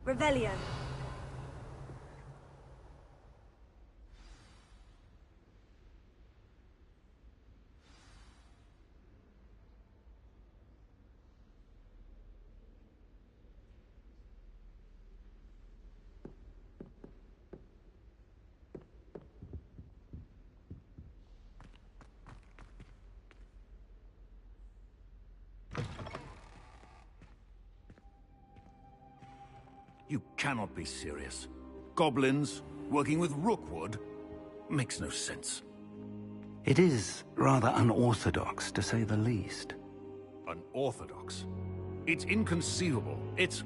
Revelio. You cannot be serious. Goblins, working with Rookwood? Makes no sense. It is rather unorthodox, to say the least. Unorthodox? It's inconceivable. It's...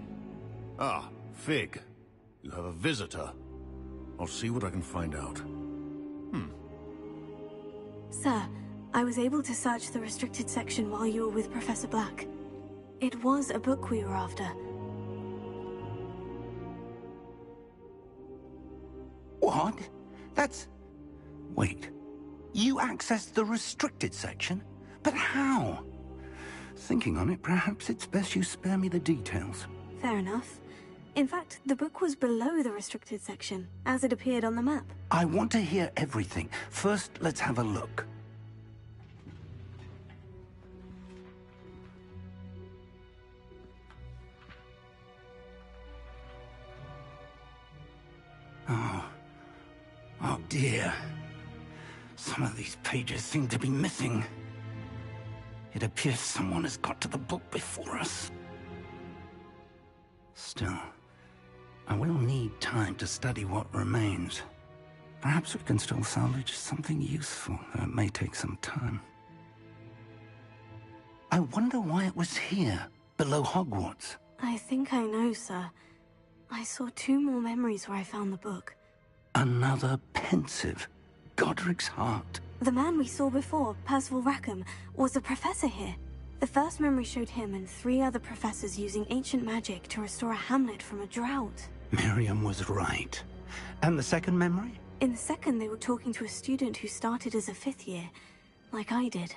Ah, Fig. You have a visitor. I'll see what I can find out. Sir, I was able to search the restricted section while you were with Professor Black. It was a book we were after. What? That's... Wait. You accessed the restricted section? But how? Thinking on it, perhaps it's best you spare me the details. Fair enough. In fact, the book was below the restricted section, as it appeared on the map. I want to hear everything. First, let's have a look. Oh dear. Some of these pages seem to be missing. It appears someone has got to the book before us. Still, I will need time to study what remains. Perhaps we can still salvage something useful, though it may take some time. I wonder why it was here, below Hogwarts. I think I know, sir. I saw 2 more memories where I found the book. Another pensive. Godric's heart. The man we saw before, Percival Rackham, was a professor here. The first memory showed him and 3 other professors using ancient magic to restore a hamlet from a drought. Miriam was right. And the second memory? In the second, they were talking to a student who started as a 5th year, like I did.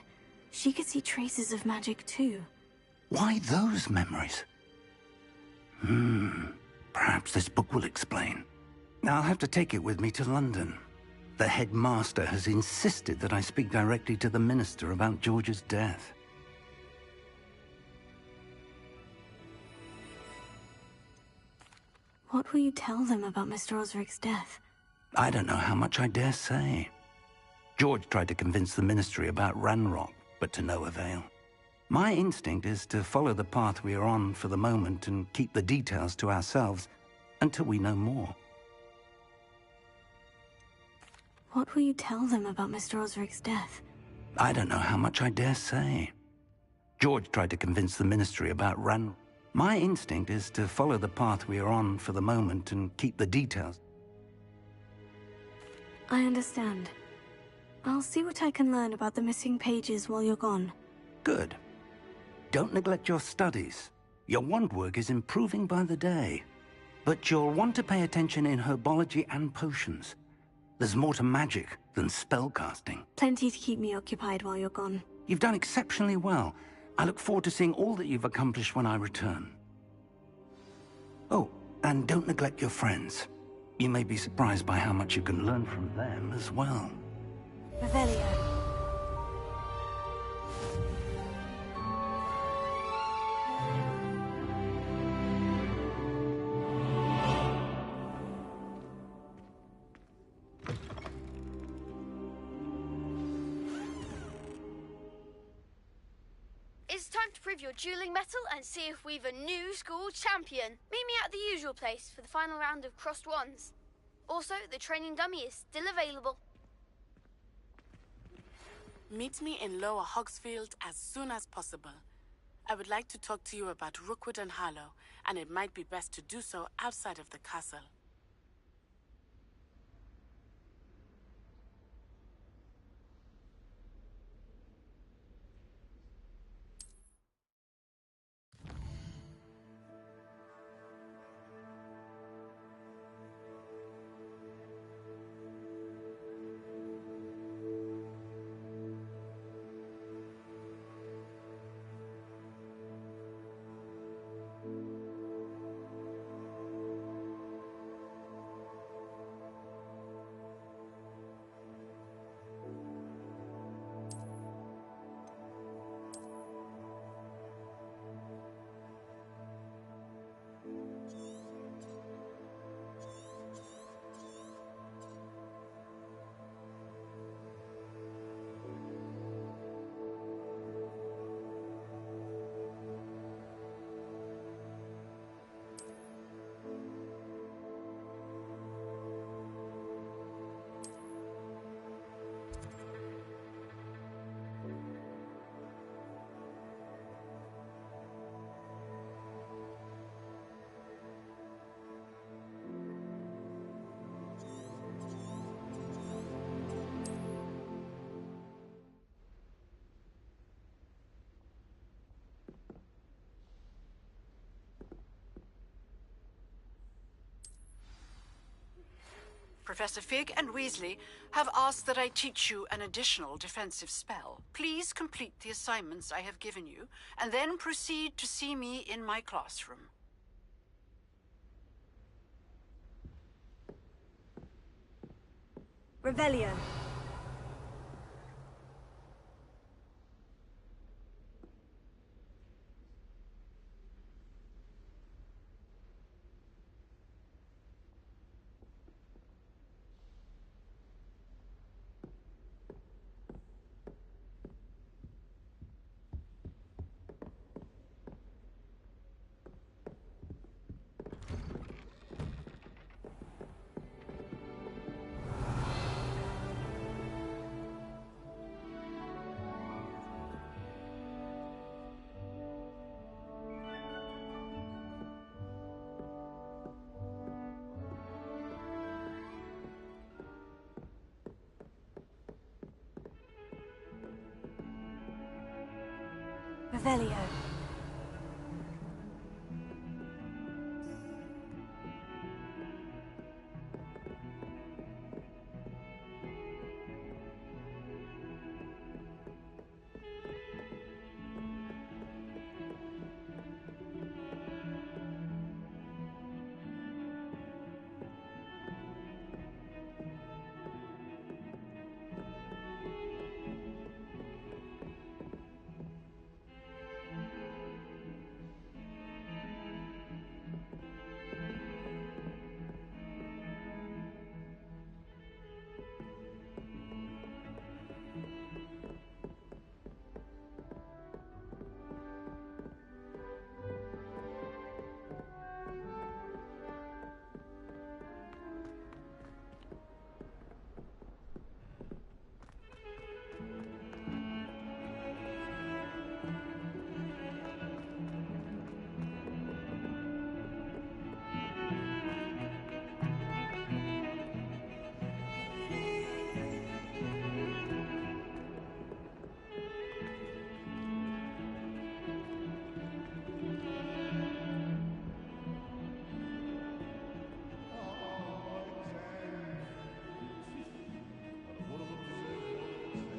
She could see traces of magic too. Why those memories? Perhaps this book will explain. I'll have to take it with me to London. The headmaster has insisted that I speak directly to the minister about George's death. What will you tell them about Mr. Osric's death? I don't know how much I dare say. George tried to convince the ministry about Ranrock, but to no avail. My instinct is to follow the path we are on for the moment and keep the details to ourselves until we know more. What will you tell them about Mr. Osric's death? I don't know how much I dare say. George tried to convince the ministry about Ranrock. My instinct is to follow the path we are on for the moment and keep the details. I understand. I'll see what I can learn about the missing pages while you're gone. Good. Don't neglect your studies. Your wand work is improving by the day. But you'll want to pay attention in herbology and potions. There's more to magic than spellcasting. Plenty to keep me occupied while you're gone. You've done exceptionally well. I look forward to seeing all that you've accomplished when I return. Oh, and don't neglect your friends. You may be surprised by how much you can learn from them as well. Revelio. It's time to prove your dueling mettle and see if we've a new school champion. Meet me at the usual place for the final round of crossed wands. Also, the training dummy is still available. Meet me in Lower Hogsfield as soon as possible. I would like to talk to you about Rookwood and Harlow, and it might be best to do so outside of the castle. Professor Fig and Weasley have asked that I teach you an additional defensive spell. Please complete the assignments I have given you, and then proceed to see me in my classroom. Revelio. Revelio.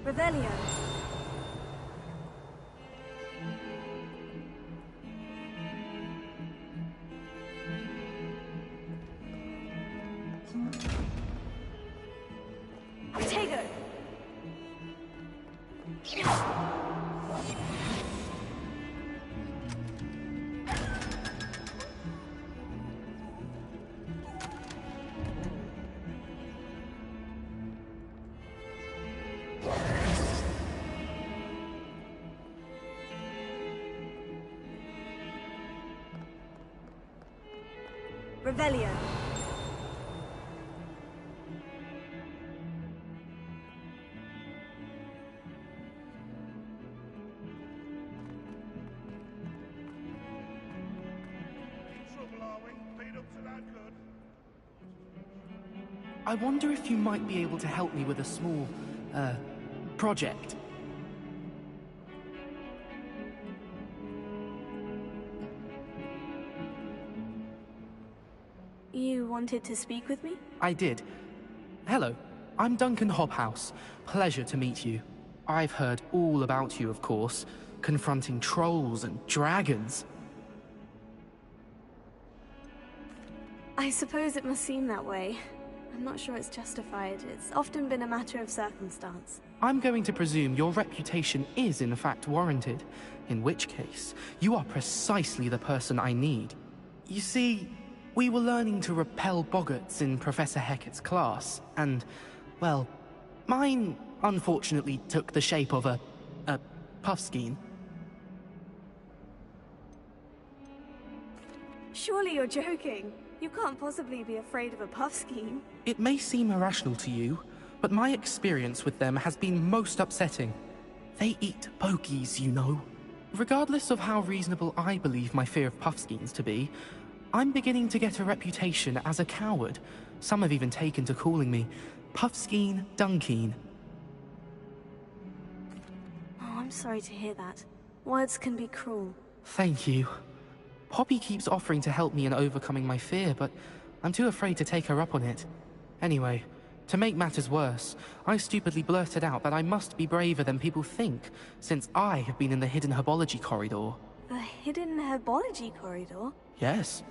Revelio. Tego. Revelio. I wonder if you might be able to help me with a small, project. You wanted to speak with me? I did. Hello, I'm Duncan Hobhouse. Pleasure to meet you. I've heard all about you, of course, confronting trolls and dragons. I suppose it must seem that way. I'm not sure it's justified. It's often been a matter of circumstance. I'm going to presume your reputation is in fact warranted, in which case, you are precisely the person I need. You see, we were learning to repel boggarts in Professor Hecat's class, and, well, mine unfortunately took the shape of a puffskein. Surely you're joking. You can't possibly be afraid of a puffskein. It may seem irrational to you, but my experience with them has been most upsetting. They eat pokies, you know. Regardless of how reasonable I believe my fear of puffskeins to be, I'm beginning to get a reputation as a coward. Some have even taken to calling me Puffskeen Dunkeen. Oh, I'm sorry to hear that. Words can be cruel. Thank you. Poppy keeps offering to help me in overcoming my fear, but I'm too afraid to take her up on it. Anyway, to make matters worse, I stupidly blurted out that I must be braver than people think, since I have been in the hidden herbology corridor. The hidden herbology corridor? Yes.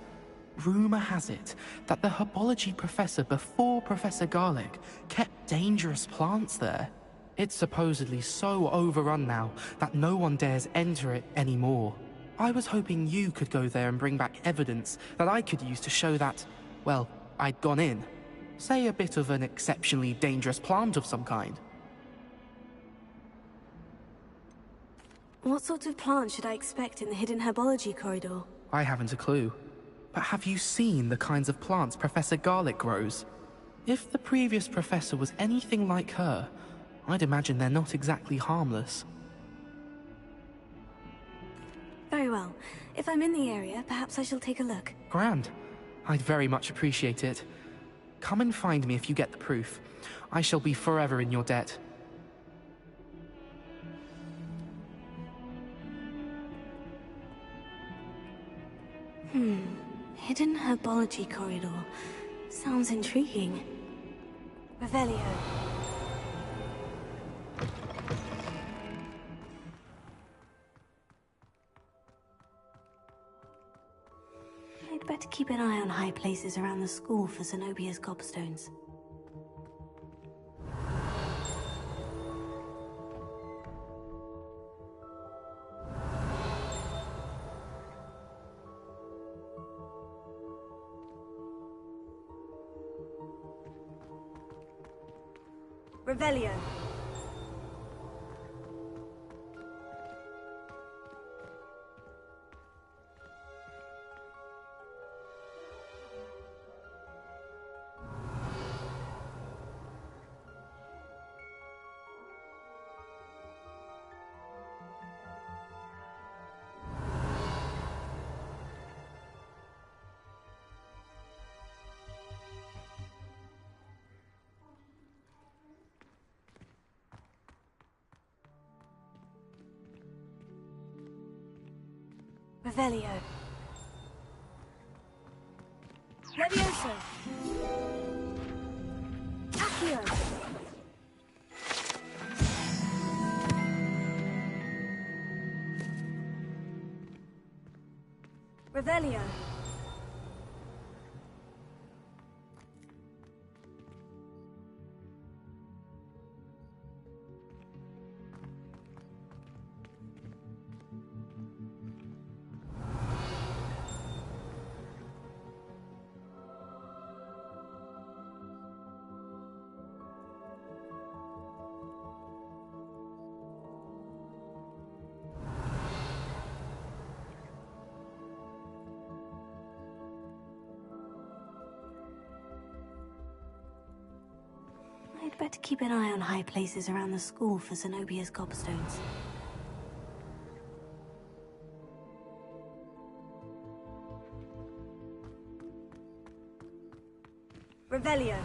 Rumor has it that the herbology professor before Professor Garlic kept dangerous plants there. It's supposedly so overrun now that no one dares enter it anymore. I was hoping you could go there and bring back evidence that I could use to show that, well, I'd gone in. Say a bit of an exceptionally dangerous plant of some kind. What sort of plant should I expect in the hidden herbology corridor? I haven't a clue. But have you seen the kinds of plants Professor Garlic grows? If the previous professor was anything like her, I'd imagine they're not exactly harmless. Very well. If I'm in the area, perhaps I shall take a look. Grand. I'd very much appreciate it. Come and find me if you get the proof. I shall be forever in your debt. Hidden herbology corridor. Sounds intriguing. Revelio. I'd better keep an eye on high places around the school for Zenobia's gobstones. Revelio. Revelio. Levioso. Accio. Revelio. I'd better keep an eye on high places around the school for Zenobia's gobstones. Revelio.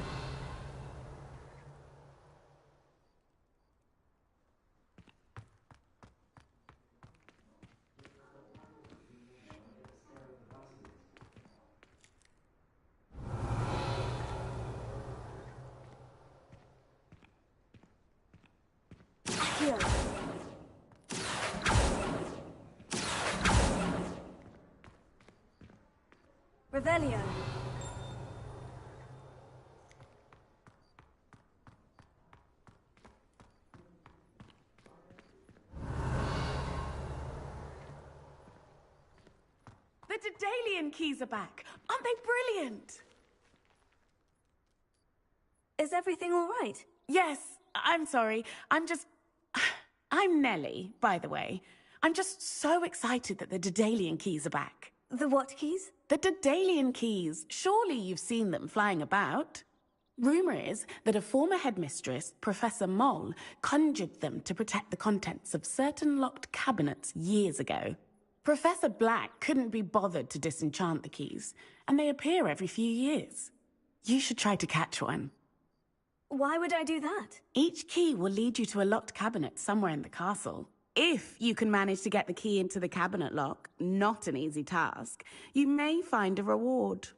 Accio. Revelio. The Daedalian keys are back. Aren't they brilliant? Is everything all right? Yes, I'm sorry. I'm Nellie, by the way. I'm just so excited that the Daedalian keys are back. The what keys? The Daedalian keys. Surely you've seen them flying about. Rumor is that a former headmistress, Professor Moll, conjured them to protect the contents of certain locked cabinets years ago. Professor Black couldn't be bothered to disenchant the keys, and they appear every few years. You should try to catch one. Why would I do that? Each key will lead you to a locked cabinet somewhere in the castle. If you can manage to get the key into the cabinet lock, not an easy task, you may find a reward.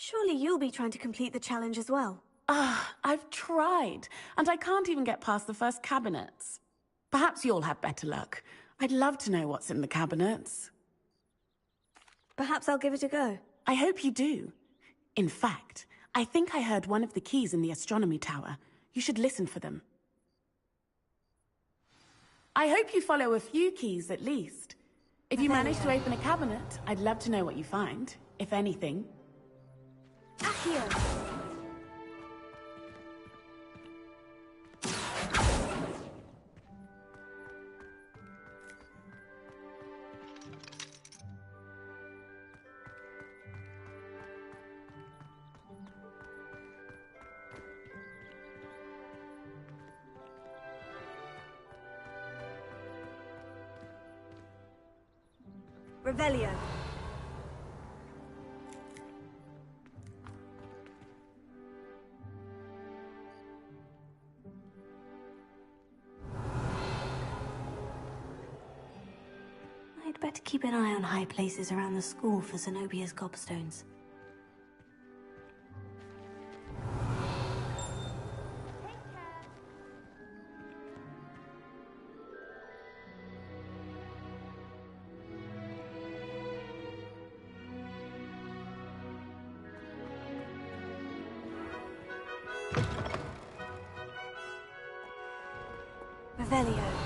Surely you'll be trying to complete the challenge as well. I've tried, and I can't even get past the first cabinets. Perhaps you'll have better luck. I'd love to know what's in the cabinets. Perhaps I'll give it a go. I hope you do. In fact, I think I heard one of the keys in the astronomy tower. You should listen for them. I hope you follow a few keys at least. If you manage to open a cabinet, I'd love to know what you find, if anything. Accio! Revelio. I'd better keep an eye on high places around the school for Zenobia's gobstones. Revelio.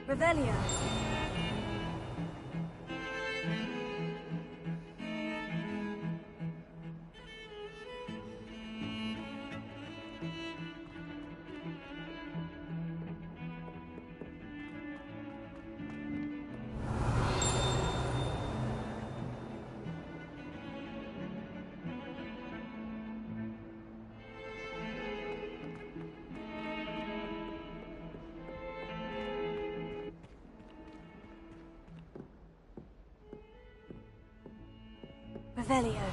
Revelio. Revelio.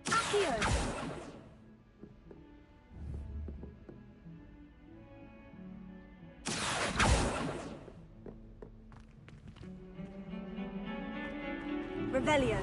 Accio! Revelio.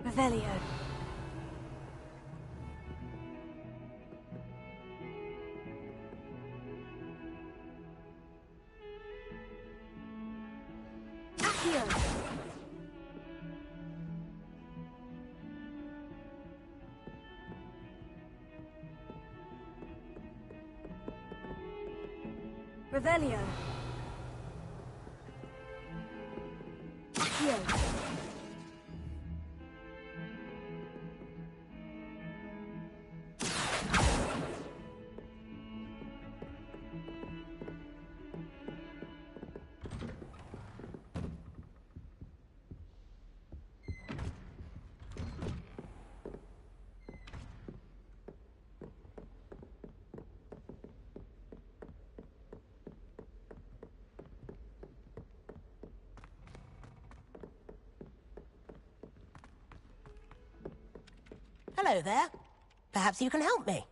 Revelio. Accio! Revelio. Accio! Hello there. Perhaps you can help me.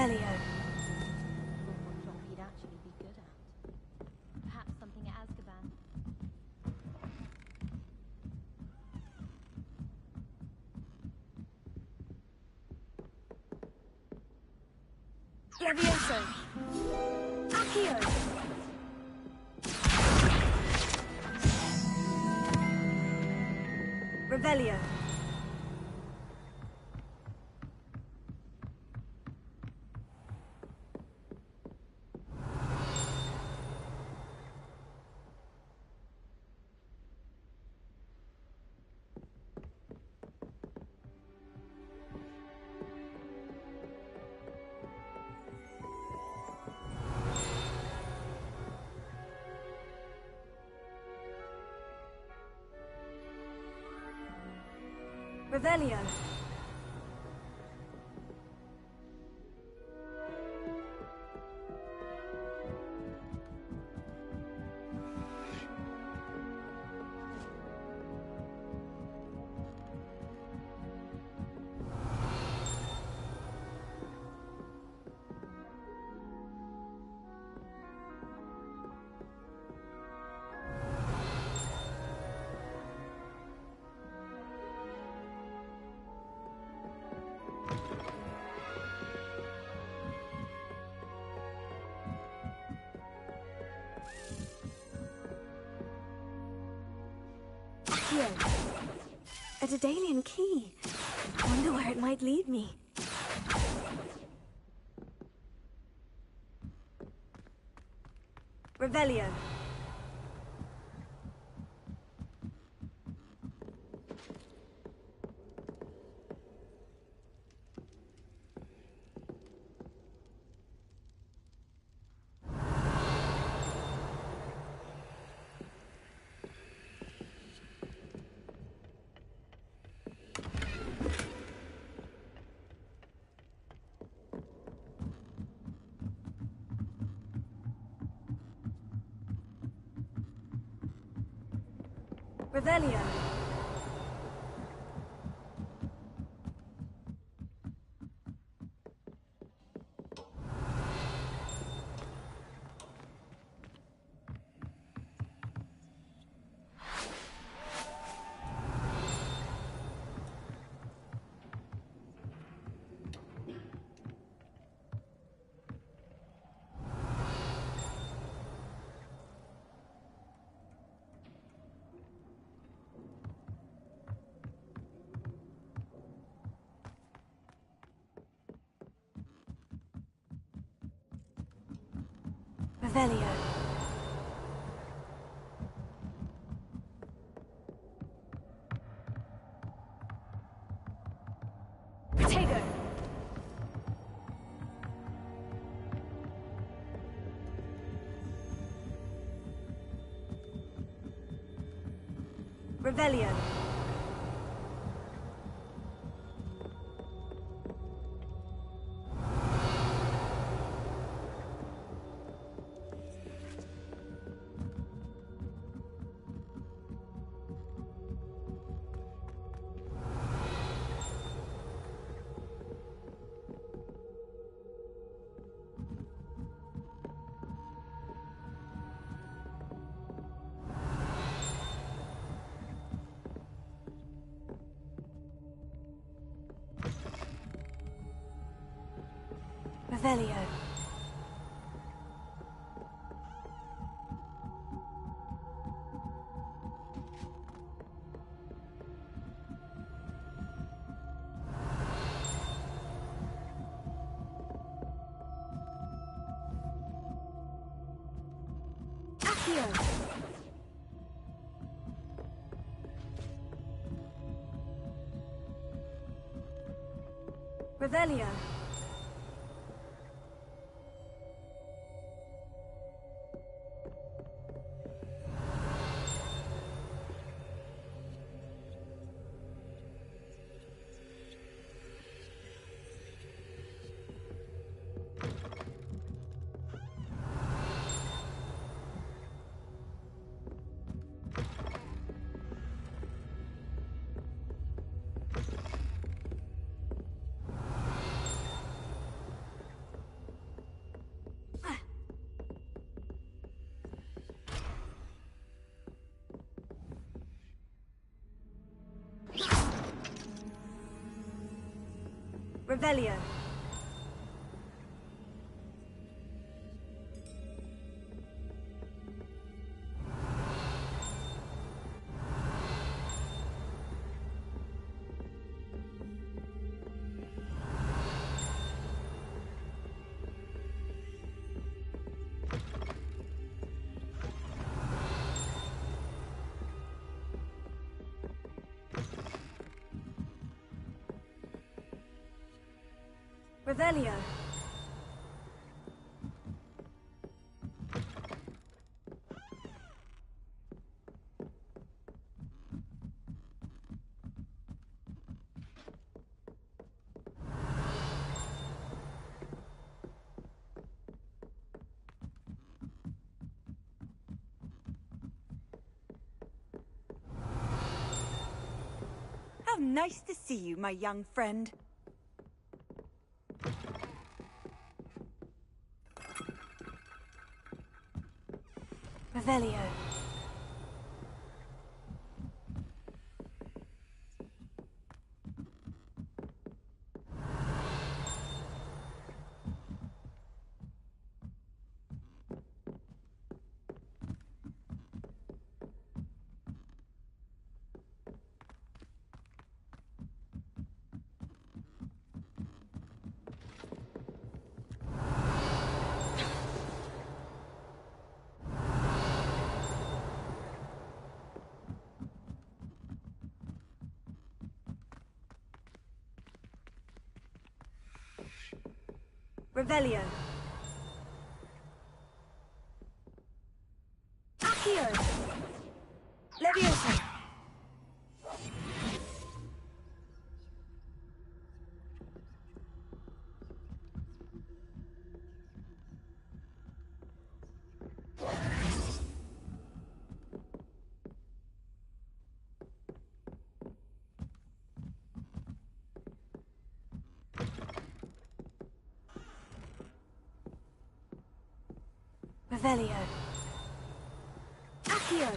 Revelio. What job he'd actually be good at. Perhaps something at Azkaban. Levioso. Accio. Revelio. Revelio. Accio. A Daedalian key. I wonder where it might lead me. Revelio. Revelio. Revelio. Potato. Revelio. Revelio. Accio. Revelio. Revelio. Revelio. How nice to see you, my young friend. Revelio. Revelio. Accio. Leviosa. Revelio. Accio.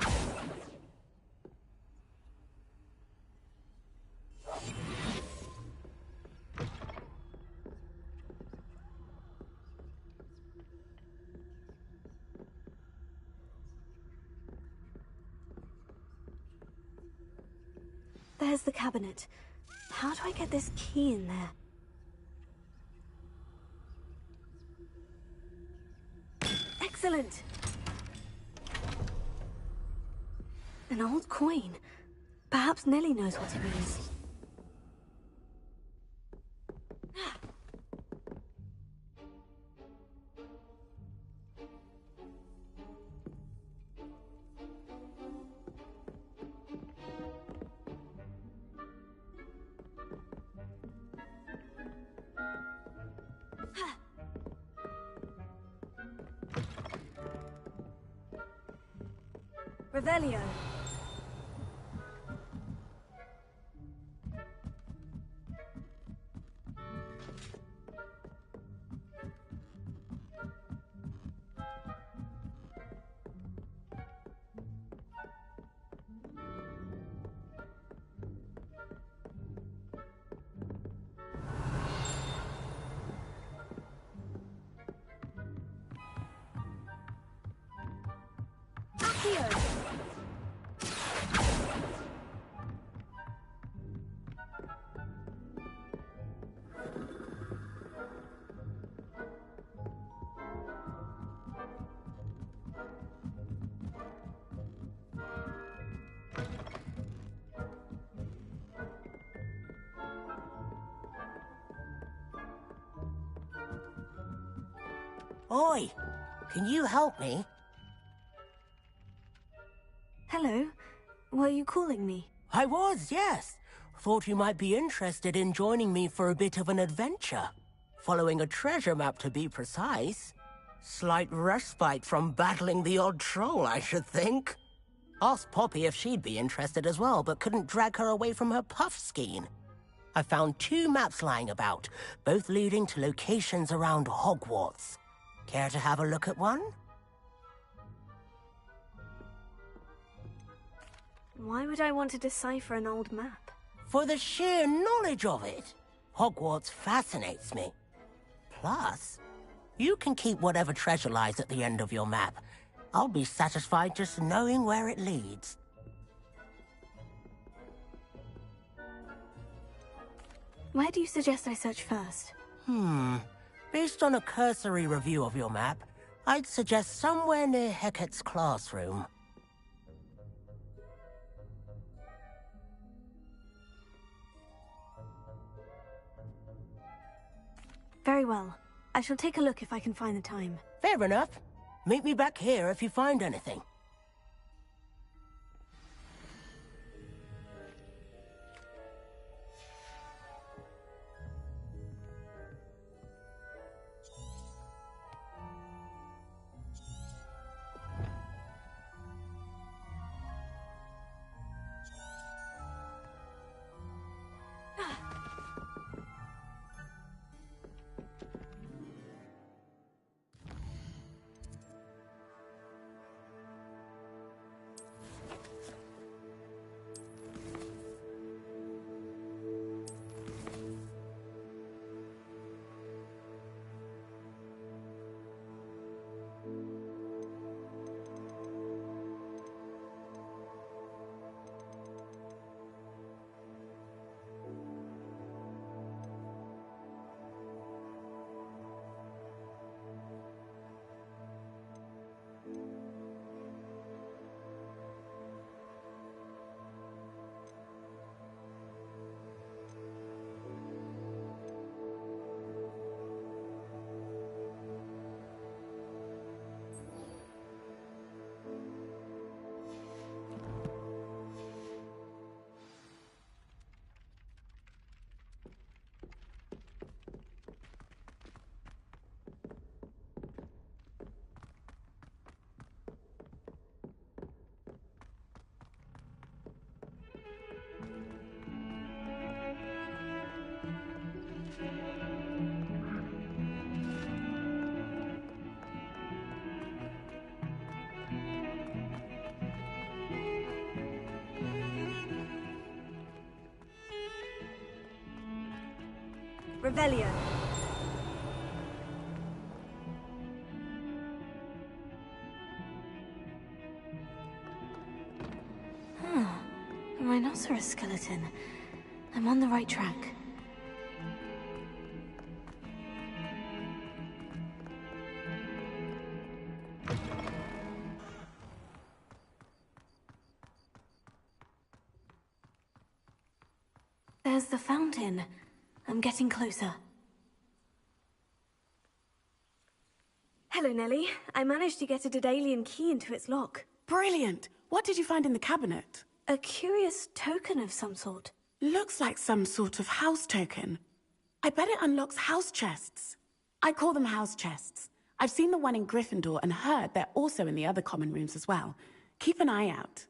There's the cabinet. How do I get this key in there? Excellent! An old coin. Perhaps Nellie knows what it means. Revelio. Accio. Oi, can you help me? Hello. Were you calling me? I was, yes. Thought you might be interested in joining me for a bit of an adventure. Following a treasure map, to be precise. Slight respite from battling the odd troll, I should think. Asked Poppy if she'd be interested as well, but couldn't drag her away from her puff skein. I found 2 maps lying about, both leading to locations around Hogwarts. Care to have a look at one? Why would I want to decipher an old map? For the sheer knowledge of it. Hogwarts fascinates me. Plus, you can keep whatever treasure lies at the end of your map. I'll be satisfied just knowing where it leads. Where do you suggest I search first? Based on a cursory review of your map, I'd suggest somewhere near Hecat's classroom. Very well. I shall take a look if I can find the time. Fair enough. Meet me back here if you find anything. Revelio. A rhinoceros skeleton. I'm on the right track. There's the fountain. I'm getting closer. Hello, Nellie. I managed to get a Daedalian key into its lock. Brilliant! What did you find in the cabinet? A curious token of some sort. Looks like some sort of house token. I bet it unlocks house chests. I call them house chests. I've seen the one in Gryffindor and heard they're also in the other common rooms as well. Keep an eye out.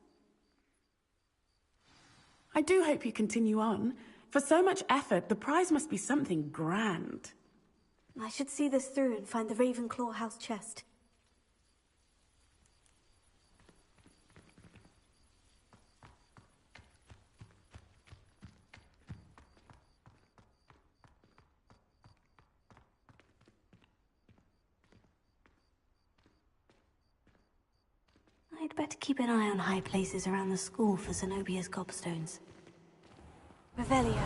I do hope you continue on. For so much effort, the prize must be something grand. I should see this through and find the Ravenclaw house chest. I'd better keep an eye on high places around the school for Zenobia's gobstones. Revelio.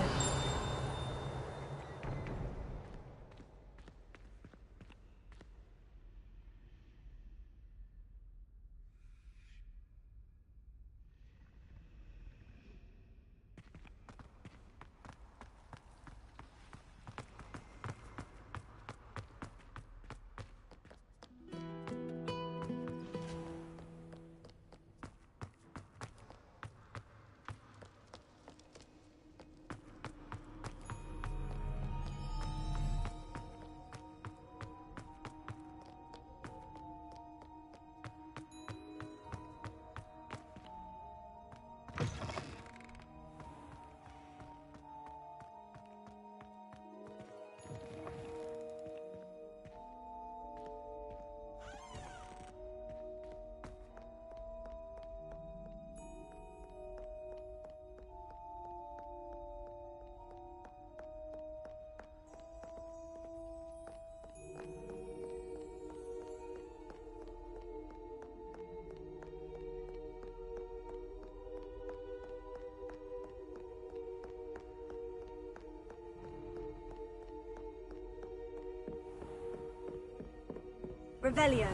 Revelio.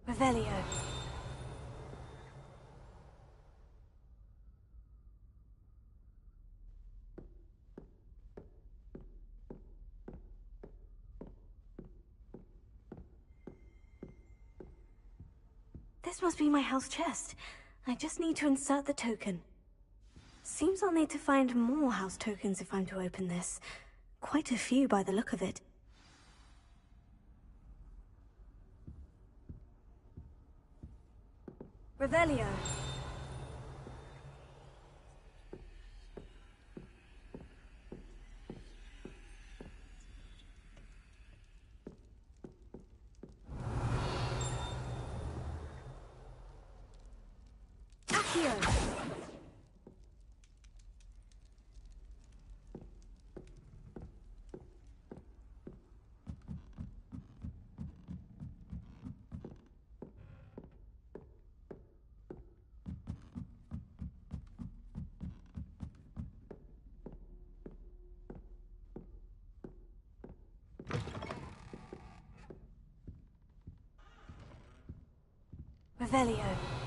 Revelio. This must be my house chest. I just need to insert the token. Seems I'll need to find more house tokens if I'm to open this. Quite a few by the look of it. Revelio. Accio. Revelio.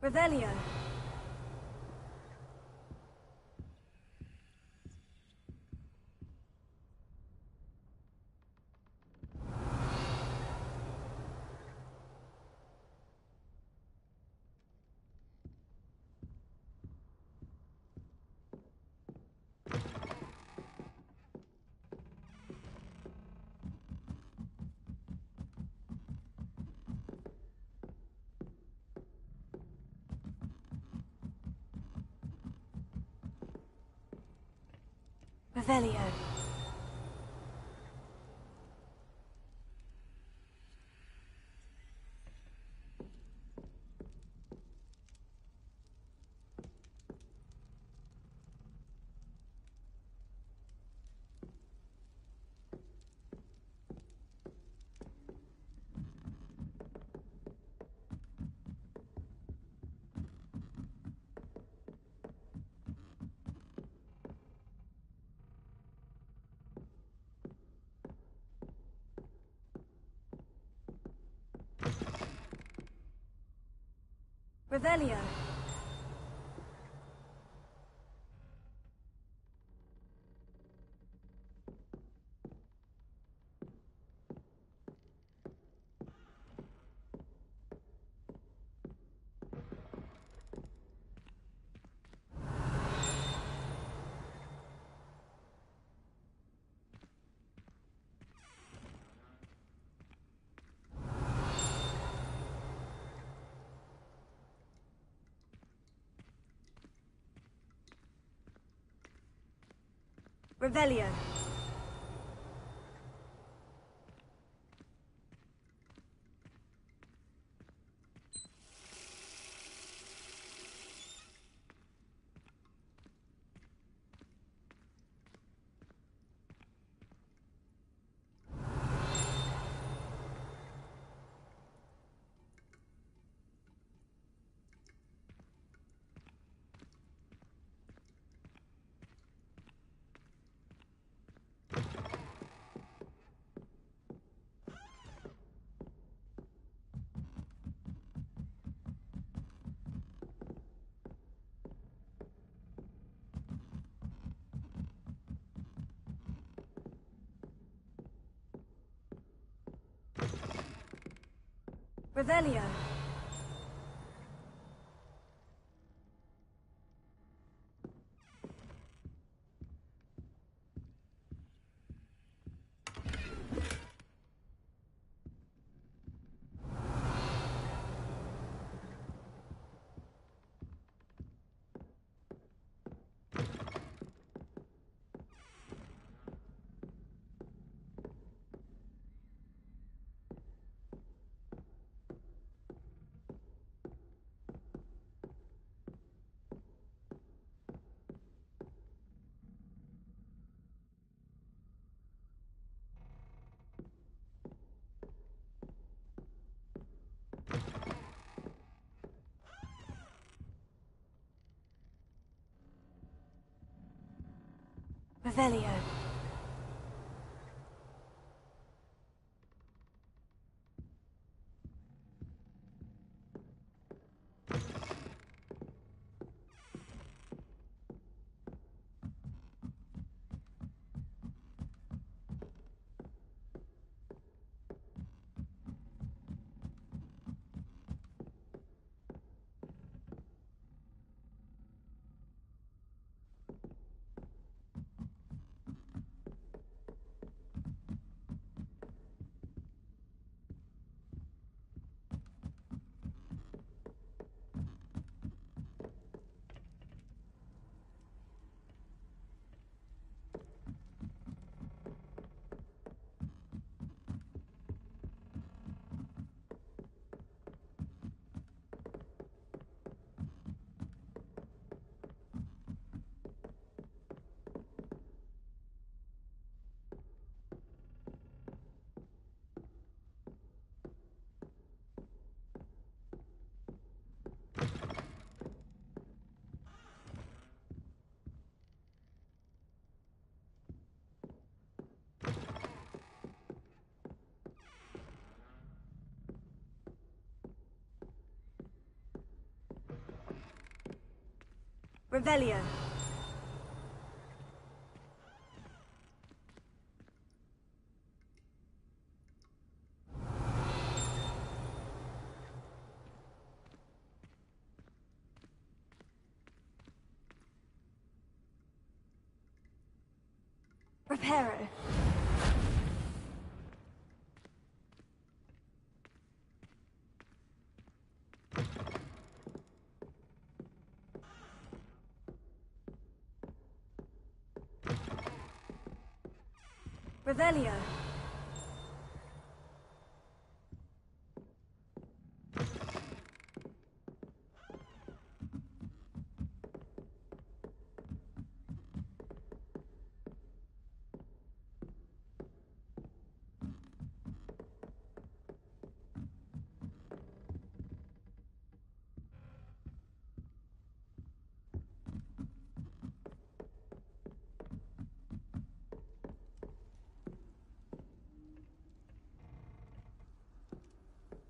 Revelio. Revelio. Revelio. Revelio. Revelio. Revelio. Revelio. Reparo. Revelio.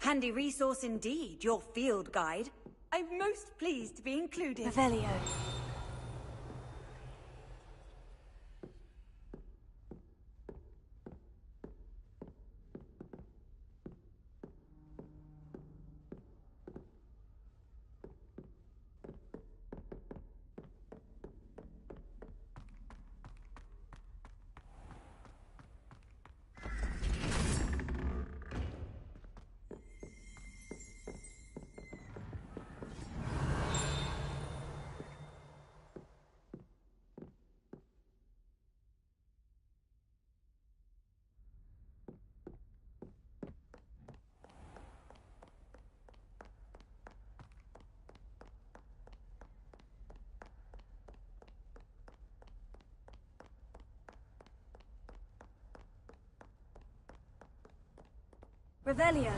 Handy resource indeed, your field guide. I'm most pleased to be included. Revelio. Revelio.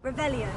Revelio.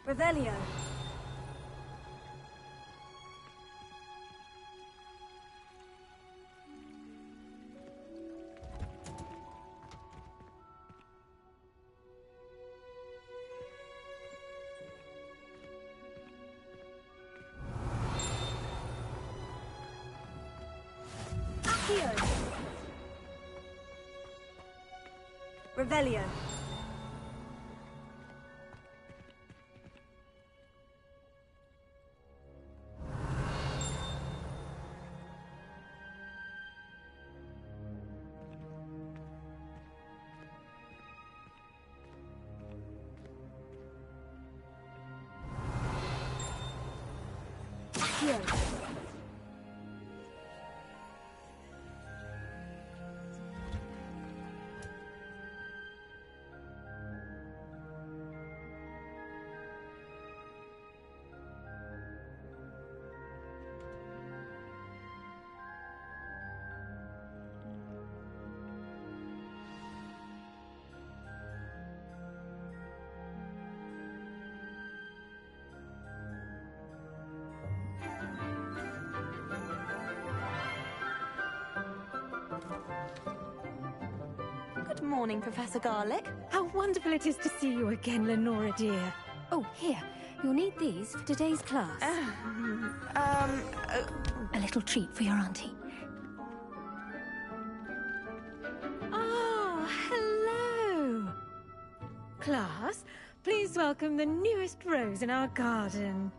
Revelio. Accio. Revelio. Accio. Good morning, Professor Garlick. How wonderful it is to see you again, Lenora dear. Oh, here. You'll need these for today's class. A little treat for your auntie. Oh, hello. Class, please welcome the newest rose in our garden.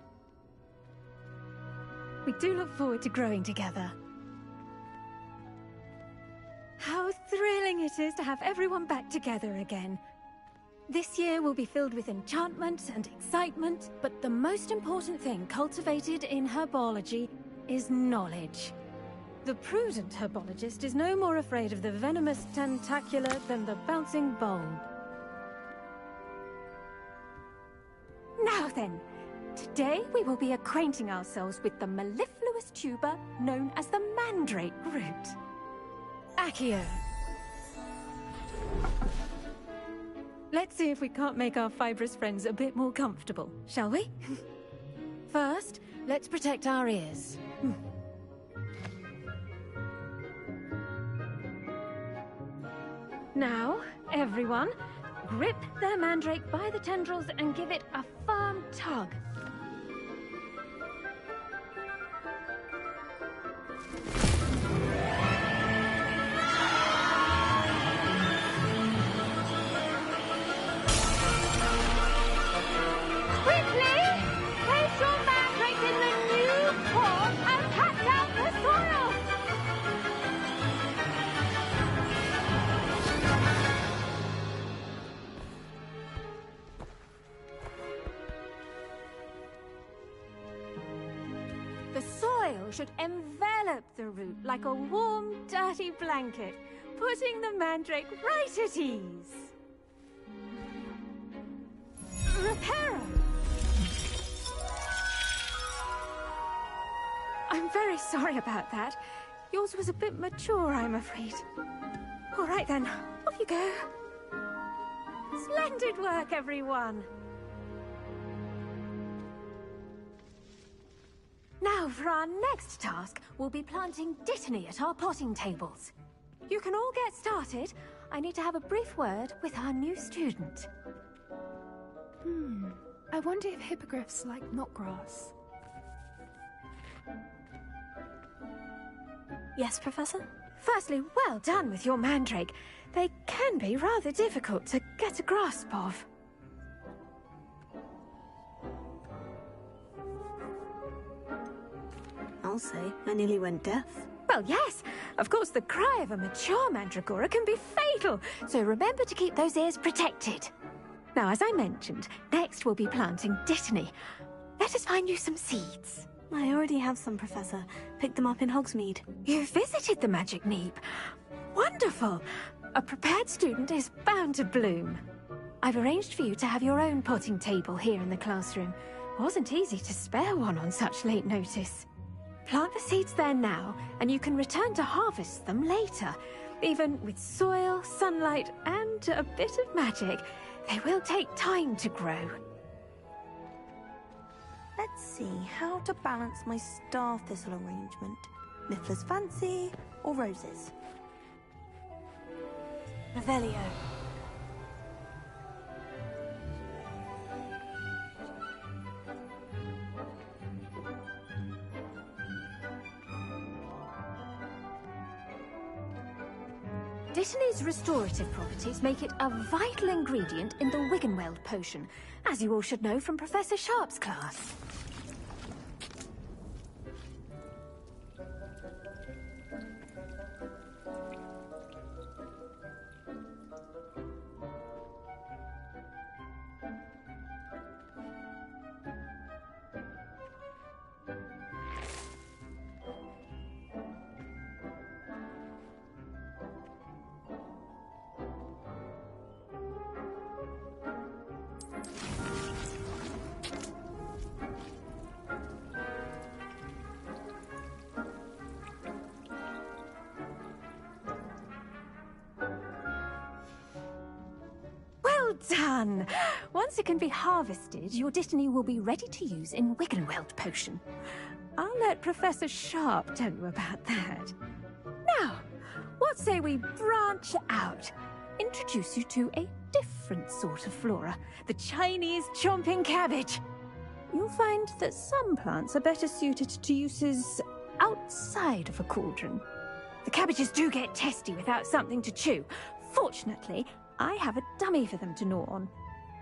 We do look forward to growing together. How thrilling it is to have everyone back together again. This year will be filled with enchantment and excitement, but the most important thing cultivated in herbology is knowledge. The prudent herbologist is no more afraid of the venomous tentacula than the bouncing bulb. Now then, today we will be acquainting ourselves with the mellifluous tuber known as the mandrake root. Accio. Let's see if we can't make our fibrous friends a bit more comfortable, shall we? First, let's protect our ears. Now, everyone, grip their mandrake by the tendrils and give it a firm tug. Quickly! Place your mandrakes in the new pot and pat down the soil! The soil should envelop the root like a warm, dirty blanket, putting the mandrake right at ease. Reparo! I'm very sorry about that. Yours was a bit mature, I'm afraid. All right then, off you go. Splendid work, everyone! Now, for our next task, we'll be planting dittany at our potting tables. You can all get started. I need to have a brief word with our new student. I wonder if hippogriffs like knotgrass. Yes, Professor? Firstly, well done with your mandrake. They can be rather difficult to get a grasp of. I'll say, I nearly went deaf. Well, yes. Of course, the cry of a mature mandragora can be fatal, so remember to keep those ears protected. Now, as I mentioned, next we'll be planting dittany. Let us find you some seeds. I already have some, Professor. Picked them up in Hogsmeade. You visited the Magic Neep. Wonderful! A prepared student is bound to bloom. I've arranged for you to have your own potting table here in the classroom. Wasn't easy to spare one on such late notice. Plant the seeds there now, and you can return to harvest them later. Even with soil, sunlight, and a bit of magic, they will take time to grow. Let's see, how to balance my star thistle arrangement. Miffler's Fancy or roses? Revelio. Dittany's restorative properties make it a vital ingredient in the Wiggenweld potion, as you all should know from Professor Sharp's class. Well done! Once it can be harvested, your dittany will be ready to use in Wiggenweld potion. I'll let Professor Sharp tell you about that. Now, what say we branch out? Introduce you to a different sort of flora, the Chinese chomping cabbage. You'll find that some plants are better suited to uses outside of a cauldron. The cabbages do get testy without something to chew. Fortunately, I have a dummy for them to gnaw on.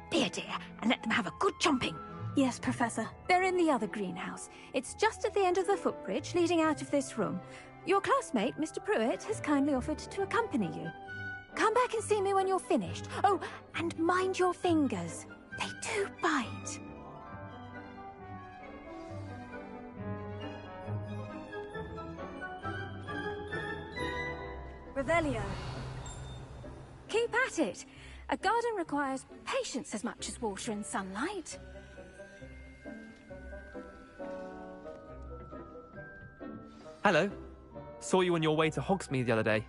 Be a dear and let them have a good chomping. Yes, Professor. They're in the other greenhouse. It's just at the end of the footbridge leading out of this room. Your classmate, Mr. Pruitt, has kindly offered to accompany you. Come back and see me when you're finished. Oh, and mind your fingers. They do bite. Revelio. Keep at it. A garden requires patience as much as water and sunlight. Hello. Saw you on your way to Hogsmeade the other day.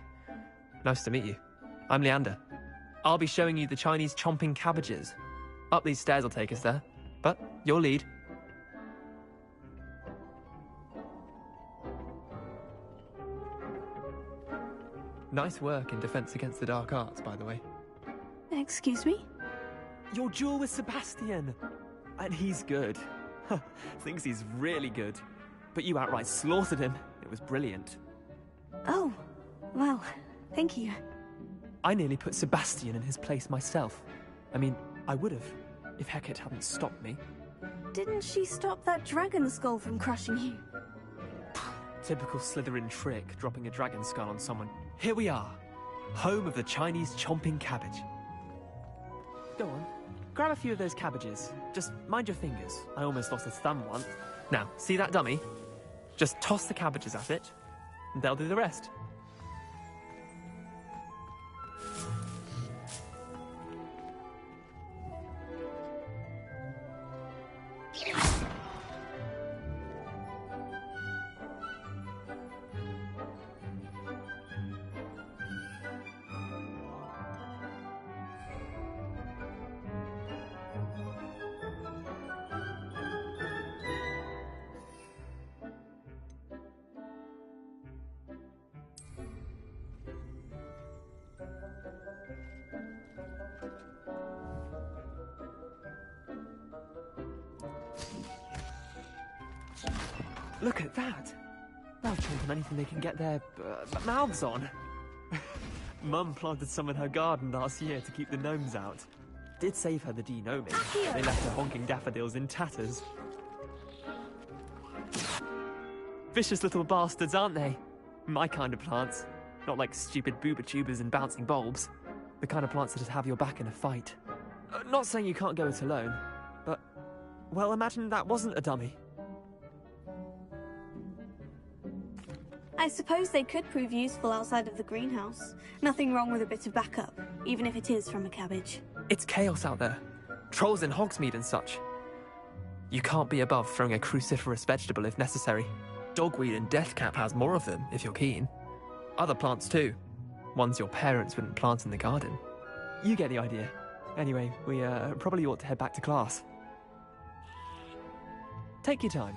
Nice to meet you. I'm Leander. I'll be showing you the Chinese chomping cabbages. Up these stairs will take us there, but your lead. Nice work in Defense Against the Dark Arts, by the way. Excuse me? Your duel with Sebastian! And he's good. Thinks he's really good. But you outright slaughtered him. It It was brilliant. Oh, well, thank you. I nearly put Sebastian in his place myself. I mean, I would have, if Hecate hadn't stopped me. Didn't she stop that dragon skull from crushing you? Typical Slytherin trick, dropping a dragon skull on someone. Here we are, home of the Chinese chomping cabbage. Go on, grab a few of those cabbages. Just mind your fingers. I almost lost a thumb once. Now, see that dummy? Just toss the cabbages at it, and they'll do the rest. Look at that! They'll chomp on anything they can get their mouths on. Mum planted some in her garden last year to keep the gnomes out. Did save her the de-gnoming. They left her honking daffodils in tatters. Vicious little bastards, aren't they? My kind of plants. Not like stupid booba tubers and bouncing bulbs. The kind of plants that just have your back in a fight. Not saying you can't go it alone, but... well, imagine that wasn't a dummy. I suppose they could prove useful outside of the greenhouse. Nothing wrong with a bit of backup, even if it is from a cabbage. It's chaos out there. Trolls in Hogsmeade and such. You can't be above throwing a cruciferous vegetable if necessary. Dogweed and deathcap has more of them, if you're keen. Other plants too. Ones your parents wouldn't plant in the garden. You get the idea. Anyway, we probably ought to head back to class. Take your time.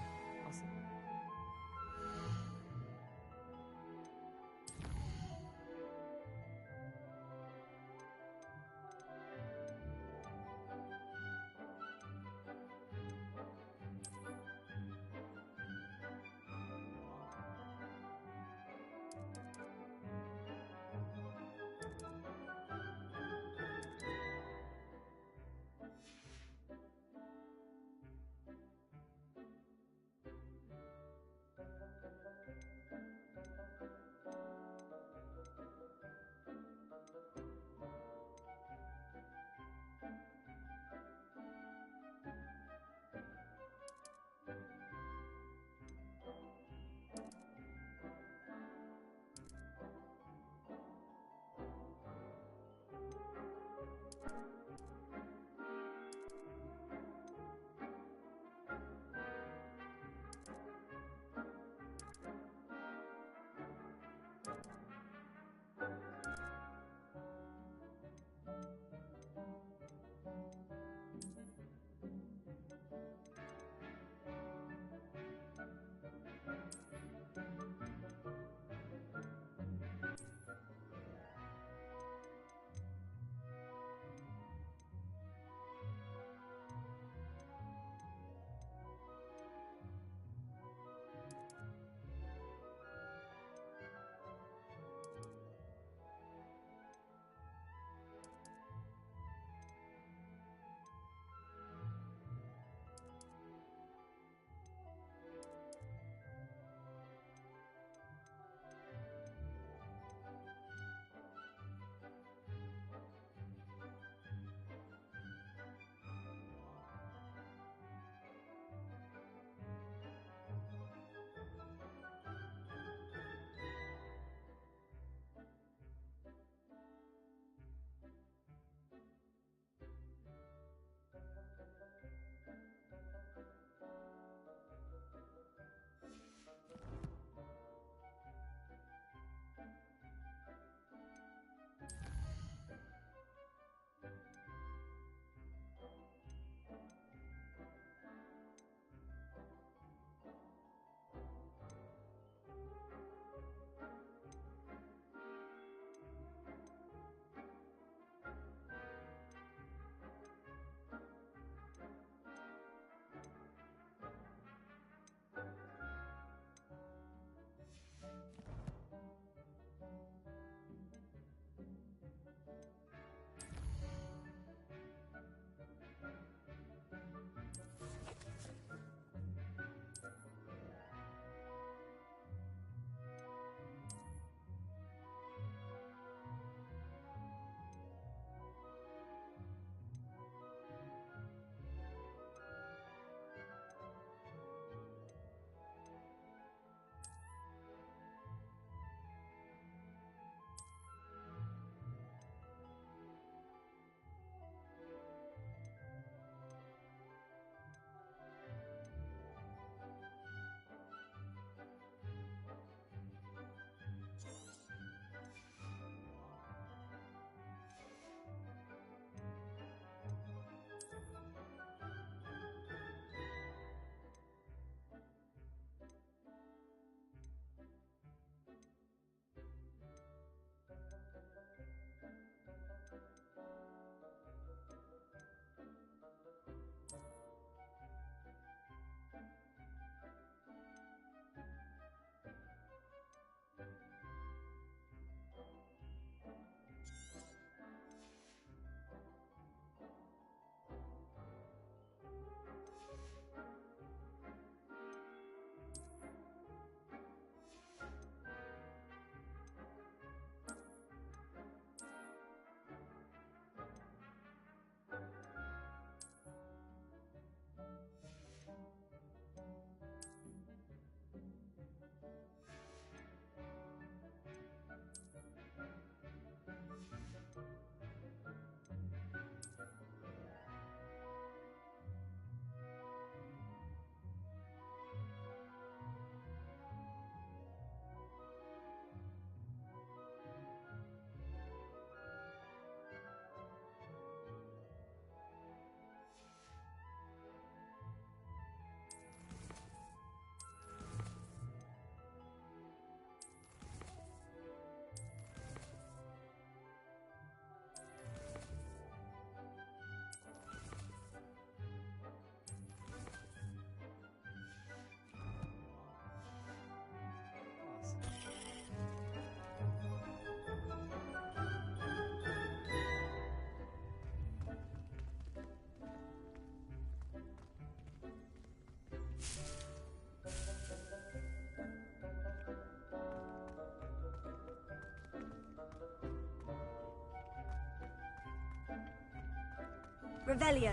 Revelio.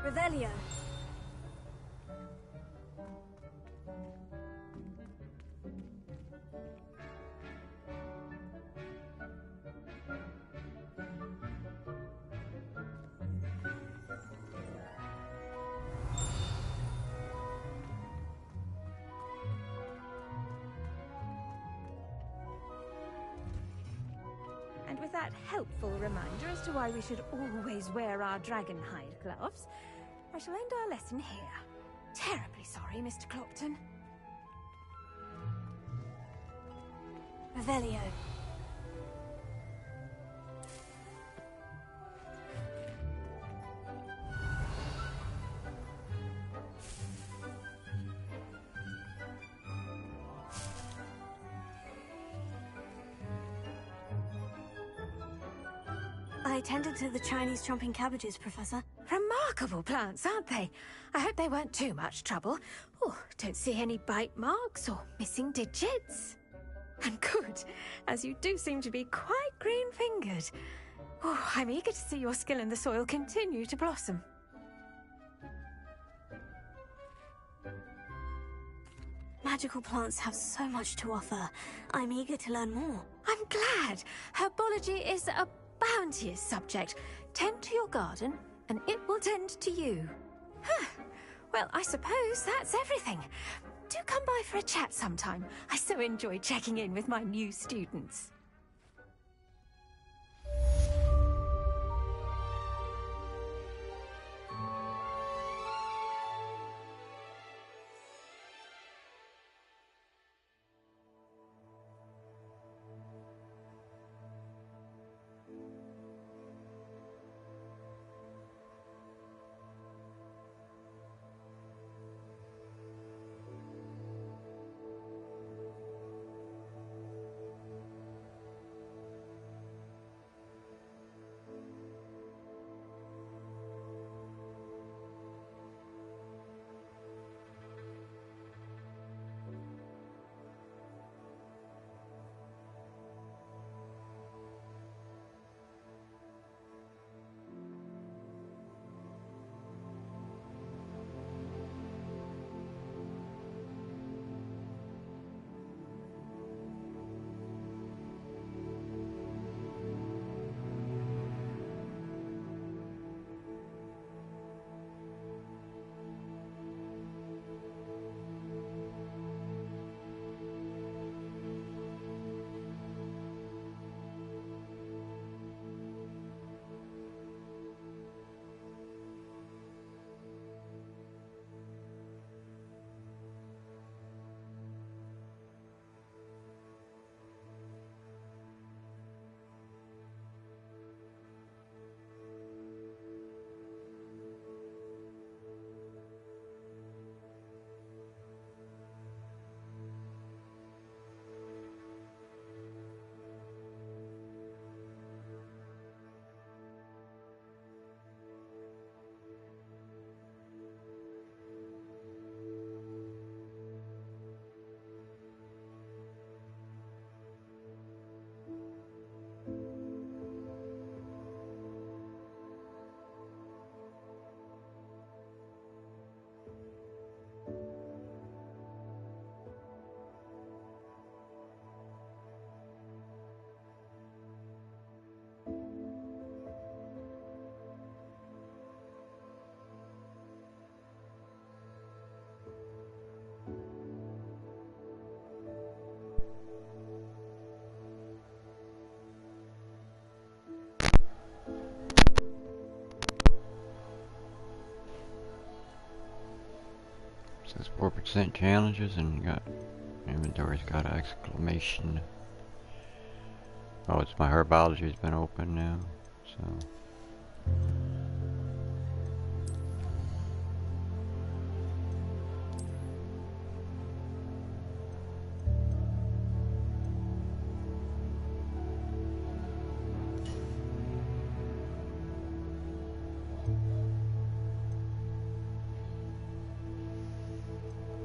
Revelio. And with that helpful reminder as to why we should always wear our dragon hide gloves, I shall end our lesson here. Terribly sorry, Mr. Clopton. Revelio. I tended to the Chinese chomping cabbages, Professor. Remarkable plants, aren't they? I hope they weren't too much trouble. Oh, don't see any bite marks or missing digits. And good, as you do seem to be quite green-fingered. Oh, I'm eager to see your skill in the soil continue to blossom. Magical plants have so much to offer. I'm eager to learn more. I'm glad. Herbology is a bounteous subject. Tend to your garden, and it will tend to you. Huh. Well, I suppose that's everything. Do come by for a chat sometime. I so enjoy checking in with my new students. Says 4% challenges, and you got inventory's got an exclamation. Oh, it's my herbology's been open now, so.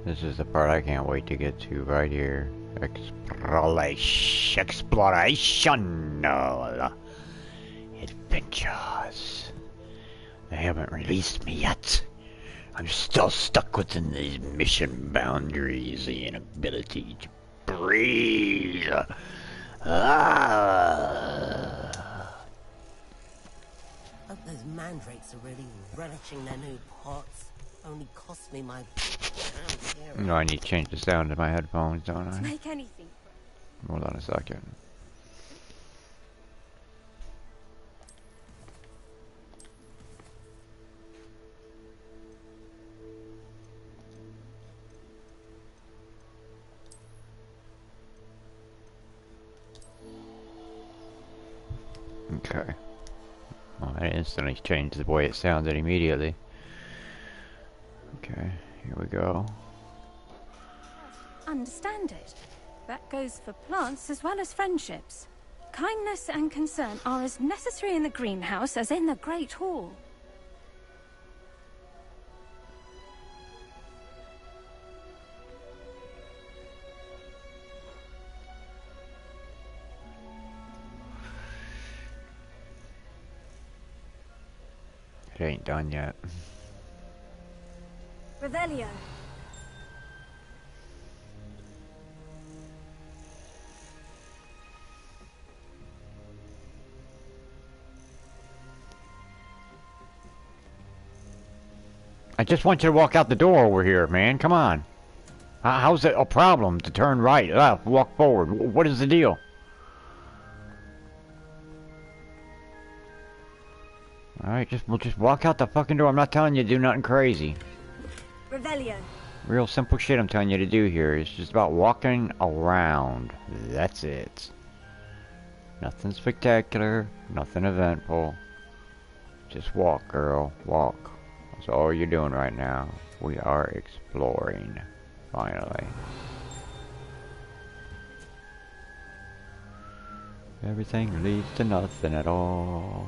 This is the part I can't wait to get to right here. Explorational adventures. They haven't released me yet. I'm still stuck within these mission boundaries. The inability to breathe. Hope those mandrakes are really relishing their new pots. Only cost me my... No, I need to change the sound in my headphones, don't I? Make anything. Hold on a second. Okay. Well, I instantly changed the way it sounded immediately. Okay, here we go. Understand it. That goes for plants as well as friendships. Kindness and concern are as necessary in the greenhouse as in the Great Hall. It ain't done yet. Revelio. I just want you to walk out the door over here, man. Come on. How's it a problem to turn right, left, walk forward? What is the deal? Alright, we'll just walk out the fucking door. I'm not telling you to do nothing crazy. Revelio. Real simple shit I'm telling you to do here. It's just about walking around. That's it. Nothing spectacular, nothing eventful. Just walk, girl. Walk. That's all you're doing right now. We are exploring. Finally. Everything leads to nothing at all.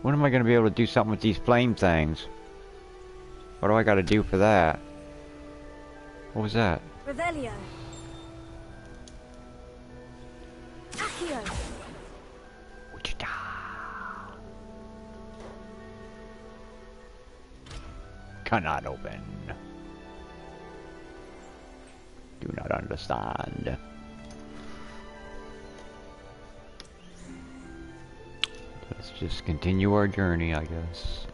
When am I going to be able to do something with these flame things? What do I got to do for that? What was that? Revelio. Accio. Cannot open. Do not understand. Let's just continue our journey, I guess.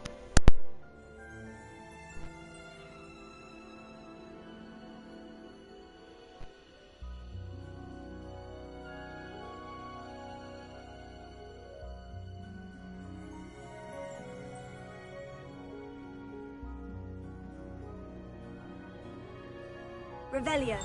Revelio.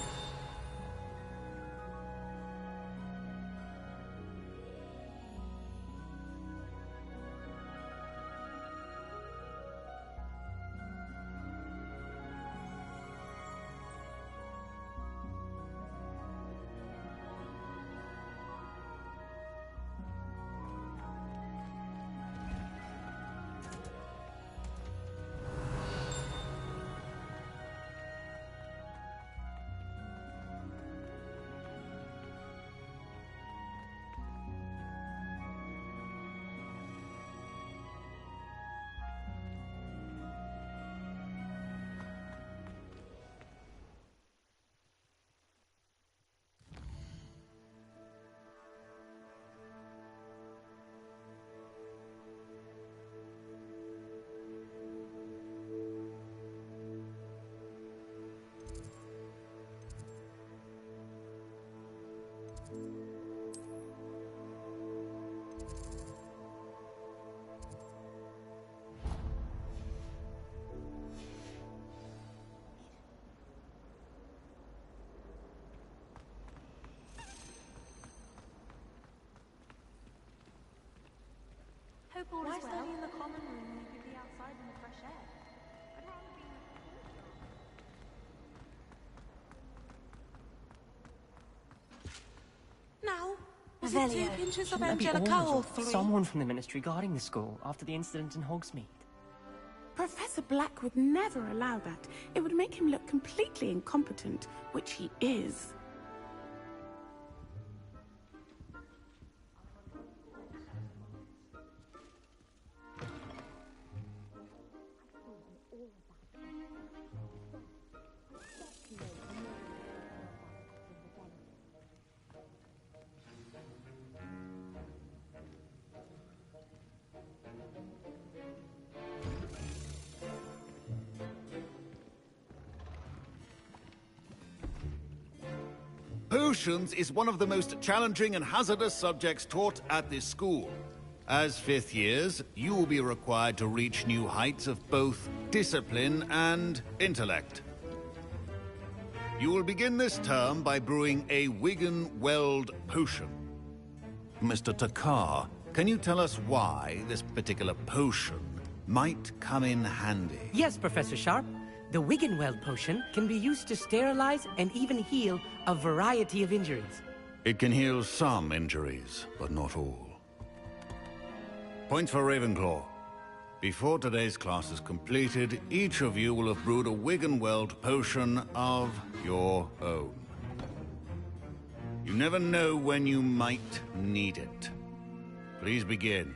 Hope all is well. Why study in the common room when you could be outside in the fresh air? I'd rather be in the Now, was it 2 pinches of Angelica or 3? Someone from the ministry guarding the school after the incident in Hogsmeade. Professor Black would never allow that. It would make him look completely incompetent, which he is. Potions is one of the most challenging and hazardous subjects taught at this school. As fifth years, you will be required to reach new heights of both discipline and intellect. You will begin this term by brewing a Wiggenweld potion. Mr. Takar, can you tell us why this particular potion might come in handy? Yes, Professor Sharp. The Wiggenweld potion can be used to sterilize and even heal a variety of injuries. It can heal some injuries, but not all. Points for Ravenclaw. Before today's class is completed, each of you will have brewed a Wiggenweld potion of your own. You never know when you might need it. Please begin.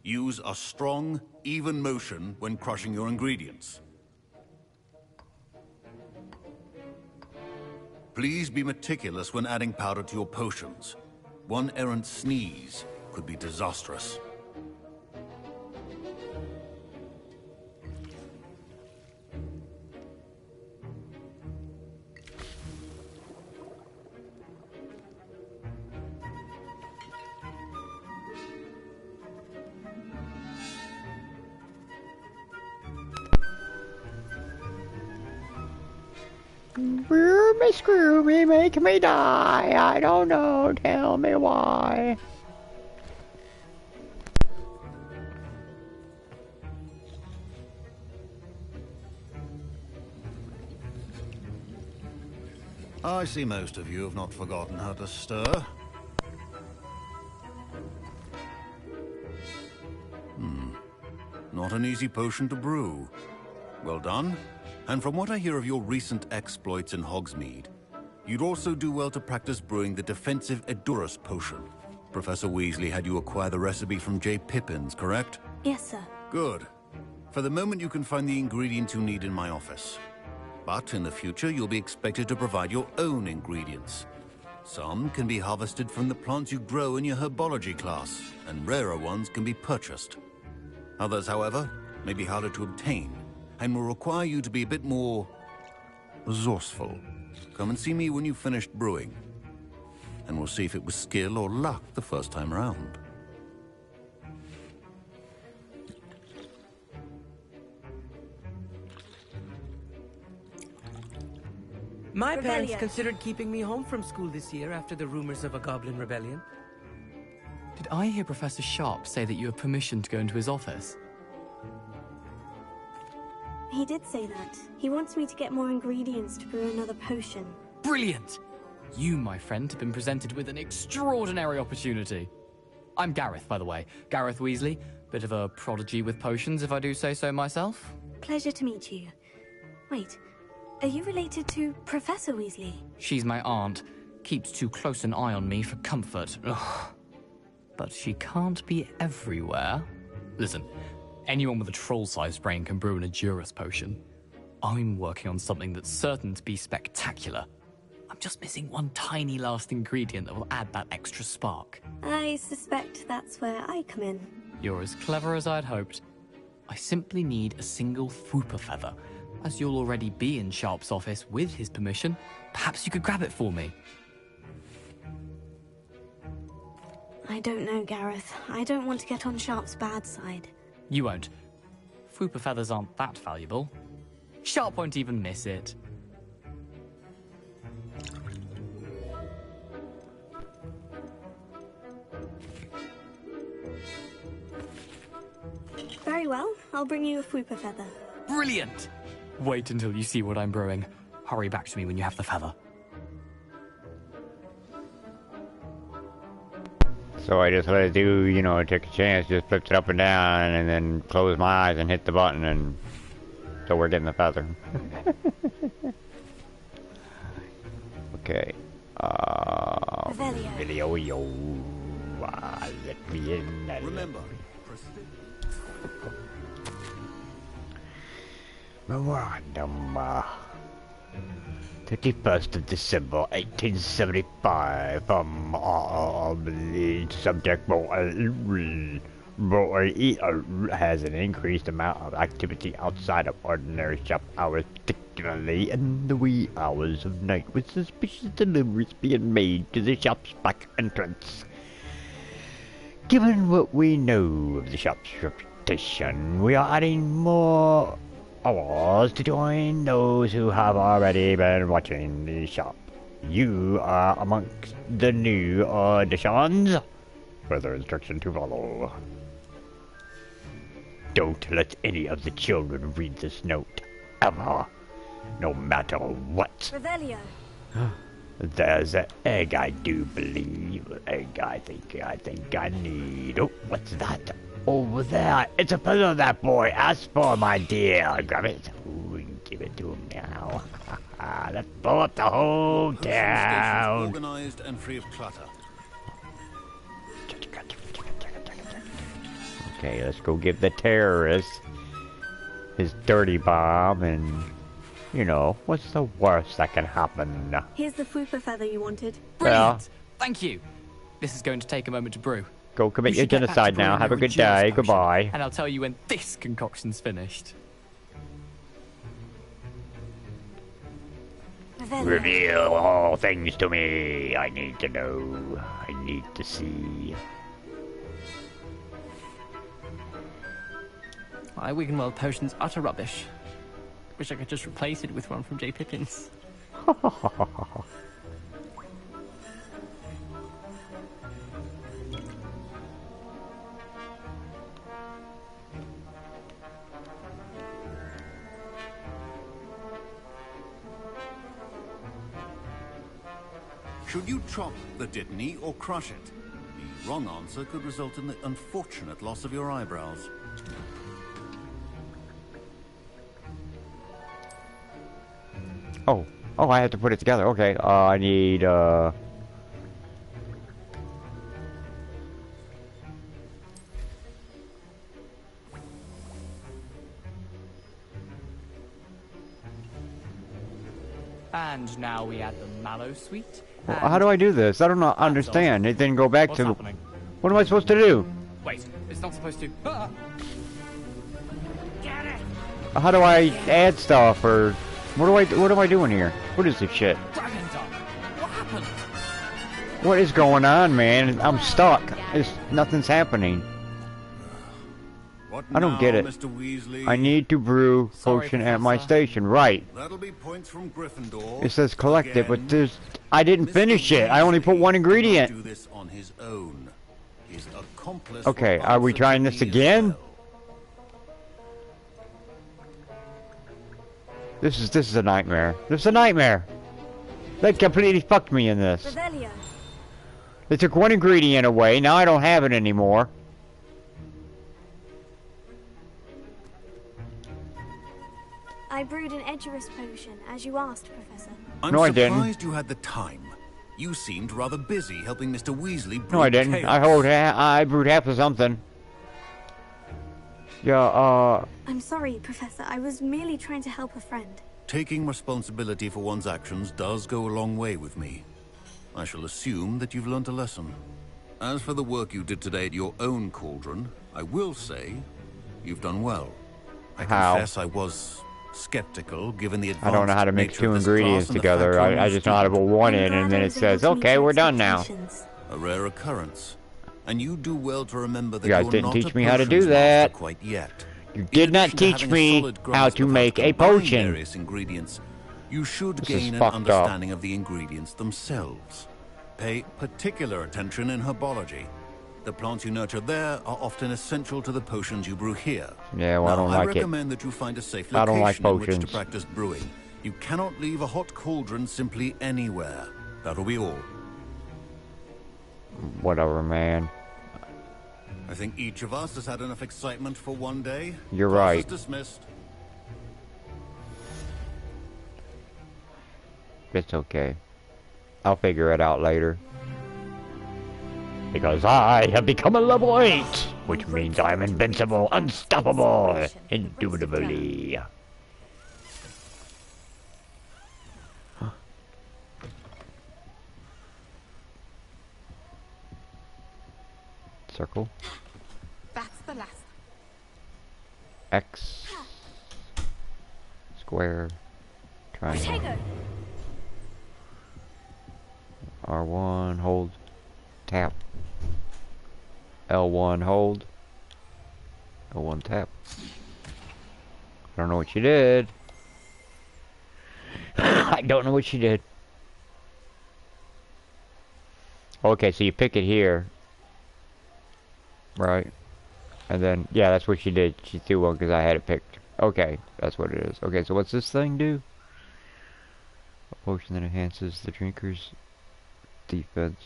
Use a strong, even motion when crushing your ingredients. Please be meticulous when adding powder to your potions. One errant sneeze could be disastrous. Screw me, make me die. I don't know, tell me why. I see most of you have not forgotten how to stir. Not an easy potion to brew. Well done. And from what I hear of your recent exploits in Hogsmeade, you'd also do well to practice brewing the defensive Edurus potion. Professor Weasley had you acquire the recipe from J. Pippin's, correct? Yes, sir. Good. For the moment, you can find the ingredients you need in my office. But in the future, you'll be expected to provide your own ingredients. Some can be harvested from the plants you grow in your herbology class, and rarer ones can be purchased. Others, however, may be harder to obtain, and will require you to be a bit more resourceful. Come and see me when you've finished brewing, and we'll see if it was skill or luck the first time round. My parents considered keeping me home from school this year after the rumors of a goblin rebellion. Did I hear Professor Sharp say that you have permission to go into his office? He did say that. He wants me to get more ingredients to brew another potion. Brilliant! You, my friend, have been presented with an extraordinary opportunity. I'm Gareth, by the way. Gareth Weasley. Bit of a prodigy with potions, if I do say so myself. Pleasure to meet you. Wait, are you related to Professor Weasley? She's my aunt. Keeps too close an eye on me for comfort. Ugh. But she can't be everywhere. Listen, anyone with a troll-sized brain can brew an Edurus potion. I'm working on something that's certain to be spectacular. I'm just missing one tiny last ingredient that will add that extra spark. I suspect that's where I come in. You're as clever as I'd hoped. I simply need a single Fwooper feather. As you'll already be in Sharp's office with his permission, perhaps you could grab it for me. I don't know, Gareth. I don't want to get on Sharp's bad side. You won't. Fwooper feathers aren't that valuable. Sharp won't even miss it. Very well. I'll bring you a Fwooper feather. Brilliant! Wait until you see what I'm brewing. Hurry back to me when you have the feather. So I just let it do, you know, take a chance, just flipped it up and down, and then closed my eyes and hit the button, and so we're getting the feather. Okay. Video, yo. Let me in. Remember. Memorandum. 31st of December, 1875. The subject has an increased amount of activity outside of ordinary shop hours, particularly in the wee hours of night, with suspicious deliveries being made to the shop's back entrance. Given what we know of the shop's reputation, we are adding more hours to join those who have already been watching the shop. You are amongst the new auditions. Further instruction to follow. Don't let any of the children read this note, ever, no matter what. Revelio. There's an egg, I do believe. Egg, I think I need. Oh, what's that? Over there. It's a puzzle that boy asked for, my dear. Grab it. Ooh, give it to him now. Let's blow up the whole town. Organized and free of clutter. Okay, let's go give the terrorist his dirty bomb, and you know, what's the worst that can happen? Here's the fupa feather you wanted. Brilliant! Thank you. This is going to take a moment to brew. Go commit your genocide now. Have a good day. Goodbye. And I'll tell you when this concoction's finished. Reveal all things to me. I need to know. I need to see. My Wiggenweld potion's utter rubbish. Wish I could just replace it with one from J. Pippin's. Should you chop the Dittany or crush it? The wrong answer could result in the unfortunate loss of your eyebrows. Oh, I have to put it together. Okay, I need, And now we add the mallow sweet. well, how do I do this? I don't understand. It didn't go back What's to... happening? What am I supposed to do? Wait, it's not supposed to... Ah! Get it! How do I add stuff, or... What am I doing here? What is this shit? Dragon Dog! What happened? What is going on, man? I'm stuck. Nothing's happening. I don't get it. Mr. Weasley? I need to brew potion at my station. Right. That'll be points from Gryffindor. It says collect it, but there's... I didn't finish it. I only put one ingredient. Do this on his own. His accomplice. Okay, are we trying this again? This is a nightmare. This is a nightmare. They completely fucked me in this. Revelio. They took one ingredient away. Now I don't have it anymore. I brewed an Edgerus potion, as you asked, Professor. I'm surprised you had the time. You seemed rather busy helping Mr. Weasley brew No, I didn't. chaos. I brewed half of something. Yeah, I'm sorry, Professor. I was merely trying to help a friend. Taking responsibility for one's actions does go a long way with me. I shall assume that you've learnt a lesson. As for the work you did today at your own cauldron, I will say you've done well. I confess I was skeptical, given the advanced I don't know how to mix nature two of this ingredients class and the together. fact I just know how to put one in, and then it says, okay, we're done now. A rare occurrence. And you do well to remember that You guys you're didn't not teach a me how to do potions that. master quite yet. You did not teach me how to make a potion. Various ingredients, you should This is gain an fucked up. understanding of the ingredients themselves. Pay particular attention in herbology. The plants you nurture there are often essential to the potions you brew here. Yeah, well, I don't I like it. recommend that you find a safe I don't like location in which to potions. practice brewing. You cannot leave a hot cauldron simply anywhere. That'll be all. Whatever, man. I think each of us has had enough excitement for one day. You're Class right. is dismissed. It's okay. I'll figure it out later. Because I have become a level 8, which means I'm invincible, unstoppable, indubitably. Circle. That's the last. X. Square. Triangle. R1, hold. Tap. L1, hold. L1, tap. I don't know what you did. I don't know what she did. Okay, so you pick it here. Right. And then, yeah, that's what she did. She threw one because I had it picked. Okay, that's what it is. Okay, so what's this thing do? A potion that enhances the drinker's defense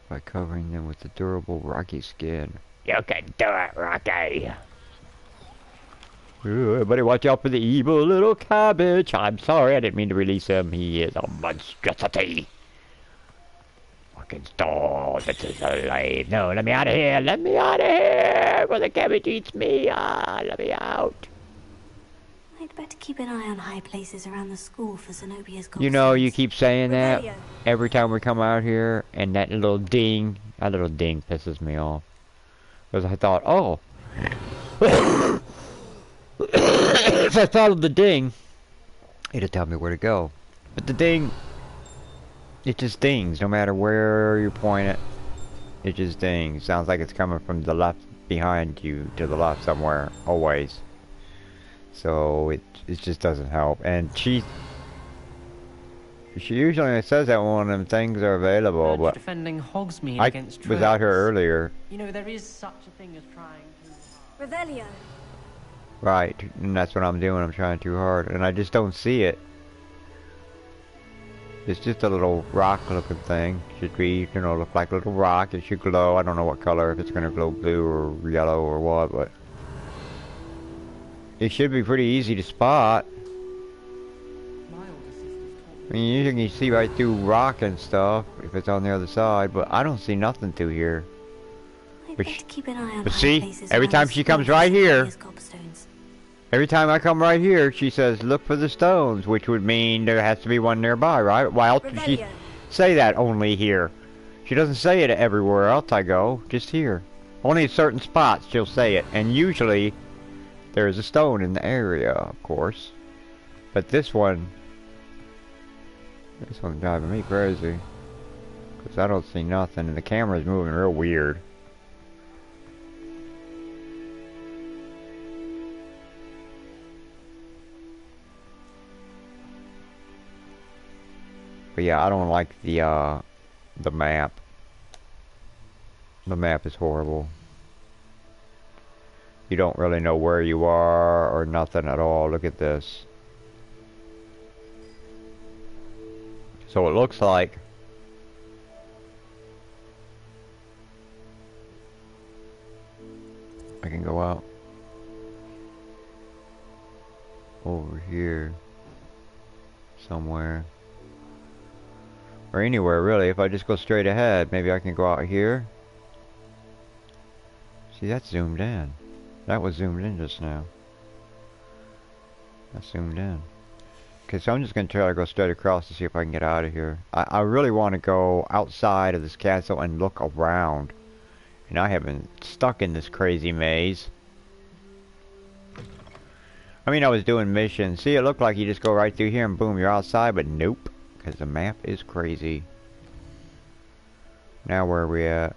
by covering them with the durable rocky skin. You can do it, Rocky! Ooh, everybody watch out for the evil little cabbage. I'm sorry, I didn't mean to release him. He is a monstrosity. Fucking stall, this is alive. No, let me out of here. Let me out of here. Before the cabbage eats me. Ah, let me out. I'd better keep an eye on high places around the school for Zenobia's gobstones. You know, you keep saying that every time we come out here, and that little ding pisses me off. Because I thought, oh. If I followed the ding, it'll tell me where to go. But the ding, it just dings no matter where you point it. It just dings. Sounds like it's coming from the left behind you to the left somewhere, always. So it just doesn't help. And she usually says that one of them things are available, but defending Hogsmeade I against was out here earlier. You know, there is such a thing as trying to... Revelio. Right, and that's what I'm doing. I'm trying too hard, and I just don't see it. It's just a little rock-looking thing. Should be, you know, look like a little rock. It should glow. I don't know what color, if it's gonna glow blue or yellow or what, but it should be pretty easy to spot. I mean, usually you see right through rock and stuff if it's on the other side, but I don't see nothing through here. But see, every time she comes right here, every time I come right here, she says, look for the stones, which would mean there has to be one nearby, right? Why else would she say that only here? She doesn't say it everywhere else I go, just here. Only in certain spots she'll say it, and usually there's a stone in the area, of course. But this one's driving me crazy. Because I don't see nothing, and the camera's moving real weird. But yeah, I don't like the map. The map is horrible. You don't really know where you are or nothing at all. Look at this. So it looks like I can go out over here somewhere. Or anywhere really. If I just go straight ahead, maybe I can go out here. See, that's zoomed in. That was zoomed in just now. That's zoomed in. Okay, so I'm just going to try to go straight across to see if I can get out of here. I really want to go outside of this castle and look around. And I have been stuck in this crazy maze. I mean, I was doing missions. See, it looked like you just go right through here and boom, you're outside, but nope. Because the map is crazy. Now where are we at?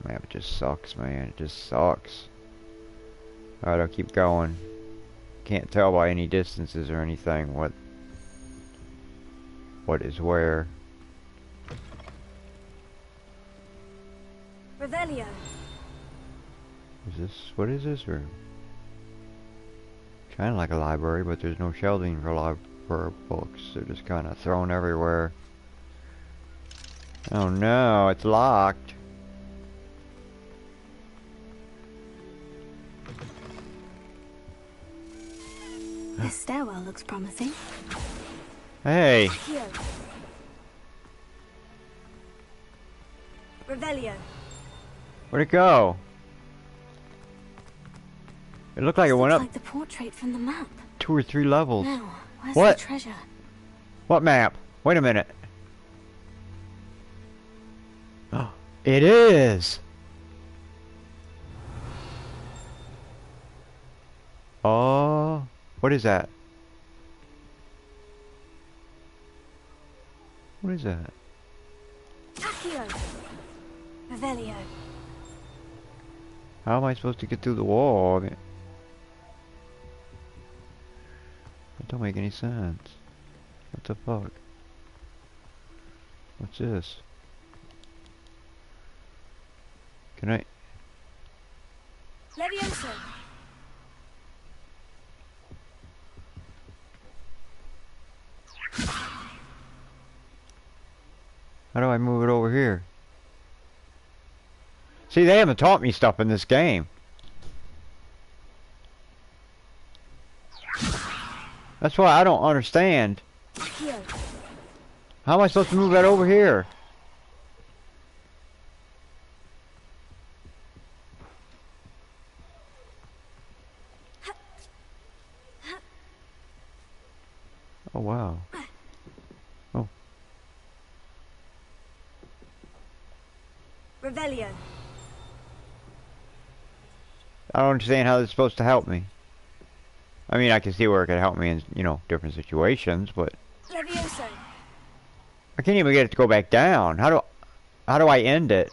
Map just sucks, man. It just sucks. Alright, I'll keep going. Can't tell by any distances or anything what is where. Revelio. Is this, what is this room? Kinda like a library, but there's no shelving for books. They're just kinda thrown everywhere. Oh no, it's locked. This stairwell looks promising. Hey. Accio. Revelio. Where'd it go? It looked like it went up Like the portrait from the map. 2 or 3 levels. Now, where's What? the treasure? What map? Wait a minute. Oh, it is. Oh, what is that? What is that? Accio. Revelio. How am I supposed to get through the wall? I mean, that don't make any sense. What the fuck? What's this? Can I? Levioso. How do I move it over here? See, they haven't taught me stuff in this game. That's why I don't understand. How am I supposed to move that over here? Oh, wow. Oh. Revelio. I don't understand how this is supposed to help me. I mean, I can see where it could help me in, you know, different situations, but Levioso. I can't even get it to go back down. How do I end it?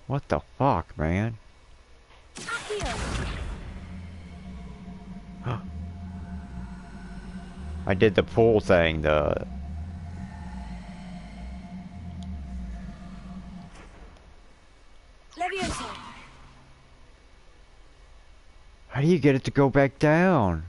What the fuck, man? I did the pull thing, the... Levioso. How do you get it to go back down?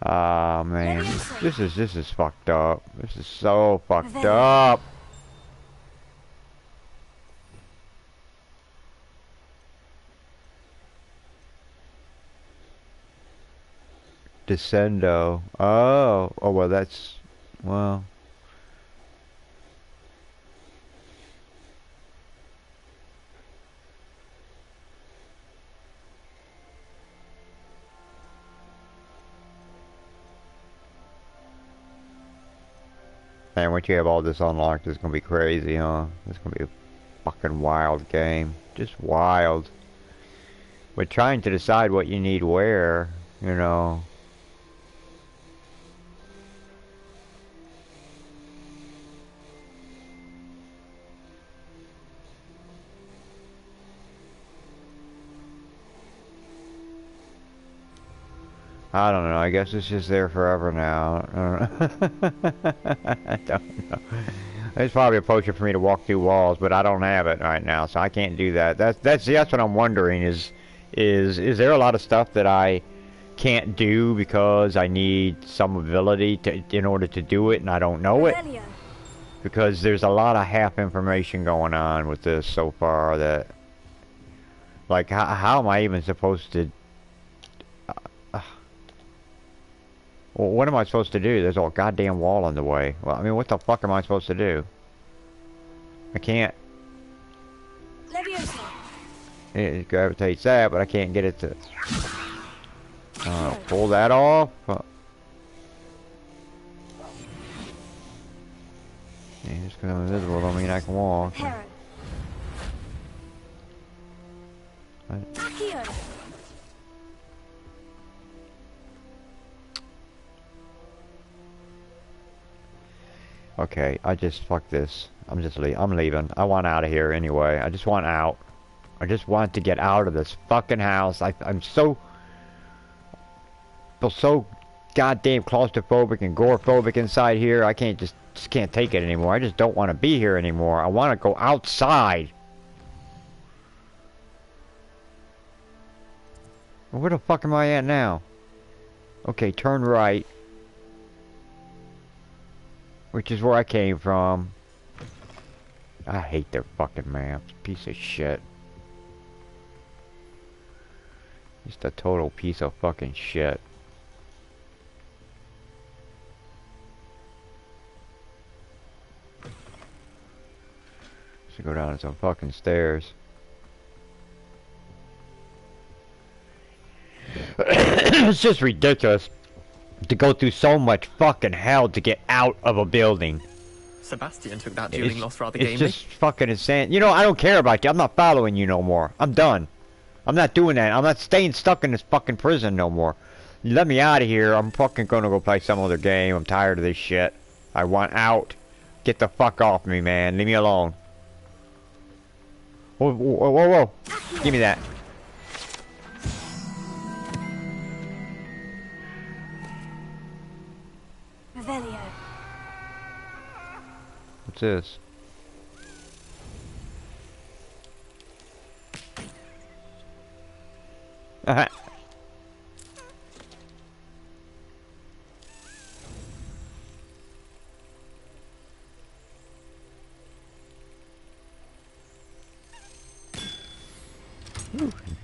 Ah, man. This is fucked up. This is so fucked up. Descendo. Oh, well, that's, well. And once you have all this unlocked, it's gonna be crazy, huh? It's gonna be a fucking wild game. Just wild. But trying to decide what you need where, you know. I don't know. I guess it's just there forever now. I don't know. There's probably a potion for me to walk through walls, but I don't have it right now, so I can't do that. That's what I'm wondering is there a lot of stuff that I can't do because I need some ability in order to do it, and I don't know it? Because there's a lot of half information going on with this so far that, like, how am I even supposed to? Well, what am I supposed to do? There's a goddamn wall in the way. Well, I mean, what the fuck am I supposed to do? I can't. It gravitates that, but I can't get it to pull that off. Yeah, just because I'm invisible don't mean I can walk. Okay, fuck this. I'm leaving. I want out of here anyway. I just want out. I just want to get out of this fucking house. I'm so goddamn claustrophobic and agoraphobic inside here. I can't just can't take it anymore. I just don't want to be here anymore. I want to go outside. Where the fuck am I at now? Okay, turn right. Which is where I came from. I hate their fucking maps. Piece of shit. Just a total piece of fucking shit. Should go down some fucking stairs. It's just ridiculous to go through so much fucking hell to get out of a building. Sebastian took that dueling loss rather gamely. It's just fucking insane. You know, I don't care about you. I'm not following you no more. I'm done. I'm not doing that. I'm not staying stuck in this fucking prison no more. You let me out of here. I'm fucking gonna go play some other game. I'm tired of this shit. I want out. Get the fuck off me, man. Leave me alone. Whoa, whoa, whoa, whoa. Give me that. Revelio. What's this?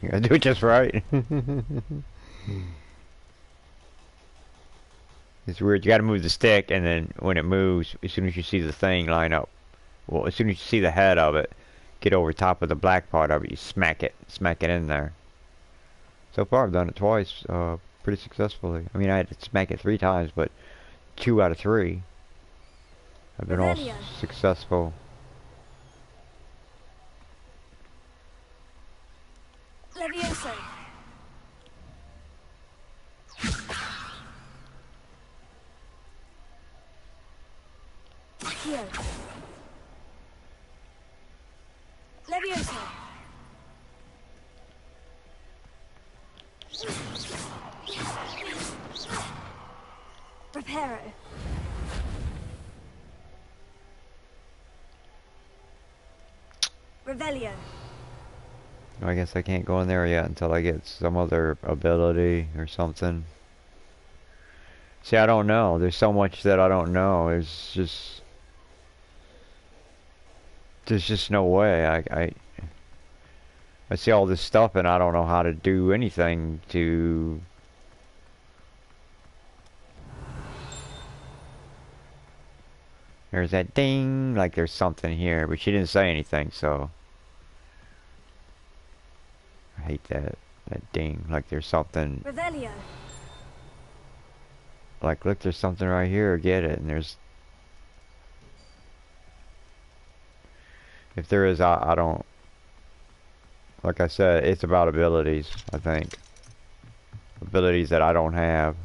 You gotta do it just right. It's weird. You gotta move the stick, and then when it moves, as soon as you see the thing line up, well, as soon as you see the head of it, get over top of the black part of it, you smack it in there. So far, I've done it twice, pretty successfully. I mean, I had to smack it 3 times, but 2 out of 3 have been all successful. Levioso. Here. Levioso. Reparo. Revelio. I guess I can't go in there yet until I get some other ability or something. See, I don't know. There's so much that I don't know. There's just no way. I see all this stuff and I don't know how to do anything to... There's that ding, like there's something here, but she didn't say anything, so... I hate that ding, like there's something... Revelio. Like, look, there's something right here, get it, and there's... If there is, I don't... Like I said, it's about abilities, I think. Abilities that I don't have.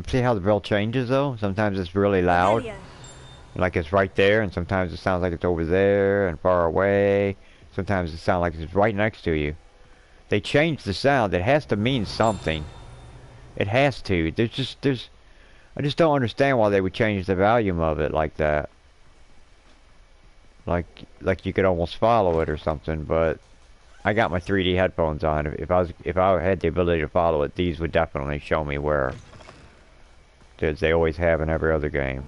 See how the bell changes though? Sometimes it's really loud. Like it's right there, and sometimes it sounds like it's over there and far away. Sometimes it sounds like it's right next to you. They change the sound. It has to mean something. It has to. I just don't understand why they would change the volume of it like that. Like you could almost follow it or something, but I got my 3D headphones on. If I had the ability to follow it, these would definitely show me where. As they always have in every other game.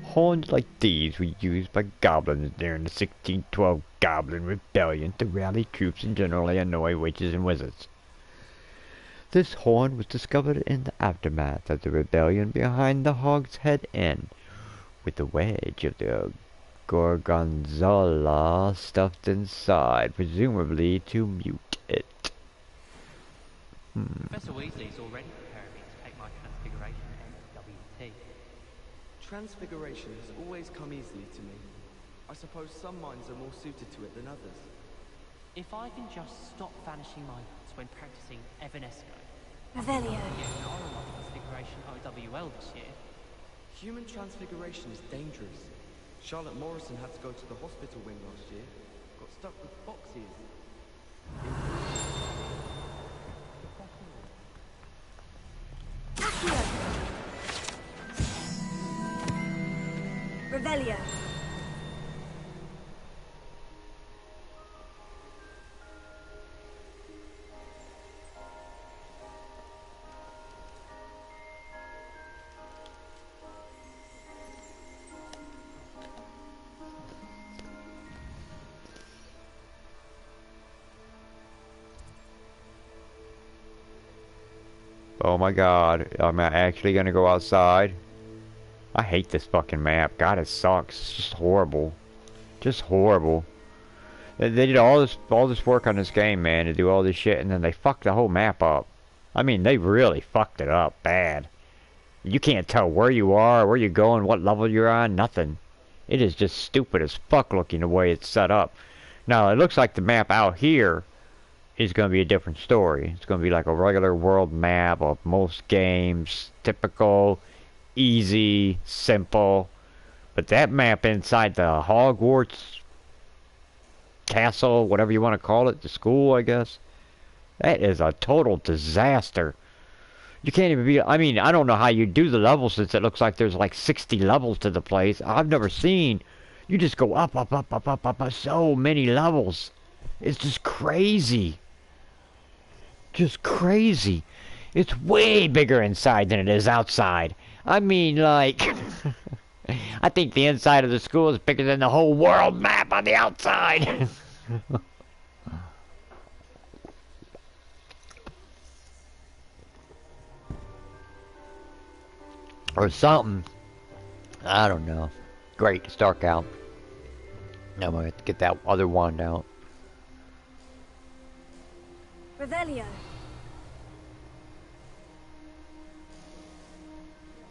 Horns like these were used by goblins during the 1612 Goblin Rebellion to rally troops and generally annoy witches and wizards. This horn was discovered in the aftermath of the rebellion behind the Hog's Head Inn, with the wedge of the Gorgonzola stuffed inside, presumably to mute it. Professor Weasley's already preparing me to take my transfiguration NWT. Transfiguration has always come easily to me. I suppose some minds are more suited to it than others. If I can just stop vanishing minds when practicing Evanesco. Revelio. Transfiguration OWL this year. Human transfiguration is dangerous. Charlotte Morrison had to go to the hospital wing last year. Got stuck with boxes. Revelio. Oh my god, am I actually gonna go outside? I hate this fucking map. God, it sucks. It's just horrible. Just horrible. They did all this work on this game, man, to do all this shit, and then they fucked the whole map up. I mean, they really fucked it up bad. You can't tell where you are, where you're going, what level you're on, nothing. It is just stupid as fuck looking the way it's set up. Now, it looks like the map out here is going to be a different story. It's going to be like a regular world map of most games, typical, easy, simple. But that map inside the Hogwarts castle, whatever you want to call it, the school, I guess, that is a total disaster. You can't even be, I mean, I don't know how you do the levels since it looks like there's like 60 levels to the place. I've never seen, you just go up, up, up, up, up, up, so many levels. It's just crazy. Just crazy. It's way bigger inside than it is outside. I mean, like, I think the inside of the school is bigger than the whole world map on the outside. Or something. I don't know. Great, it's dark out. Now I'm gonna have to get that other wand out. Revelio.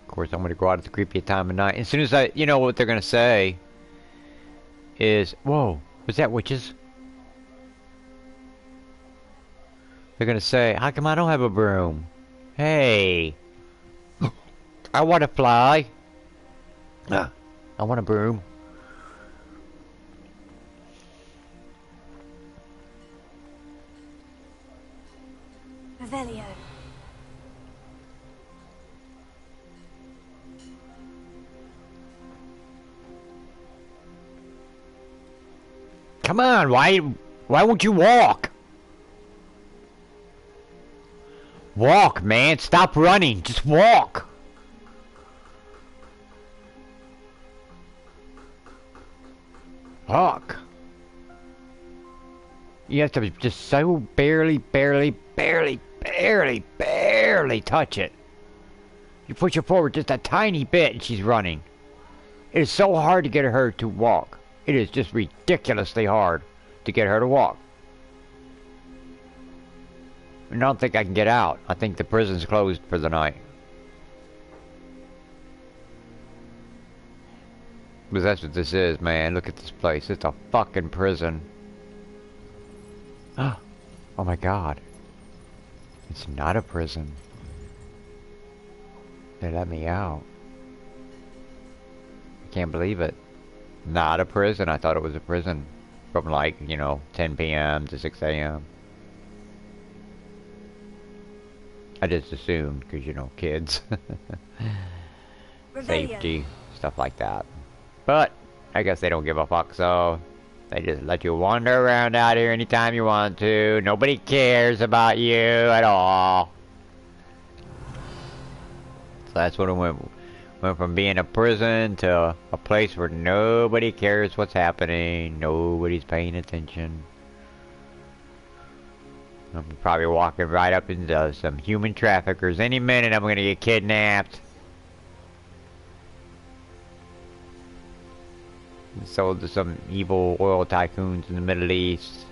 Of course, I'm gonna go out at the creepiest time of night. As soon as you know what they're gonna say is, whoa, was that witches? They're gonna say, how come I don't have a broom? Hey, I want to fly. I want a broom. Revelio. Come on, why won't you walk? Walk, man, stop running, just walk. Walk. You have to just so barely touch it. You push her forward just a tiny bit and she's running. It is so hard to get her to walk. It is just ridiculously hard to get her to walk. I don't think I can get out. I think the prison's closed for the night. But that's what this is, man. Look at this place. It's a fucking prison. Oh my god. It's not a prison. They let me out. I can't believe it. Not a prison. I thought it was a prison. From like, you know, 10 p.m. to 6 a.m. I just assumed, because, you know, kids. Safety, stuff like that. But, I guess they don't give a fuck, so they just let you wander around out here anytime you want to. Nobody cares about you at all. So that's what it went from being a prison to a place where nobody cares what's happening. Nobody's paying attention. I'm probably walking right up into some human traffickers. Any minute I'm gonna get kidnapped. And sold to some evil oil tycoons in the Middle East.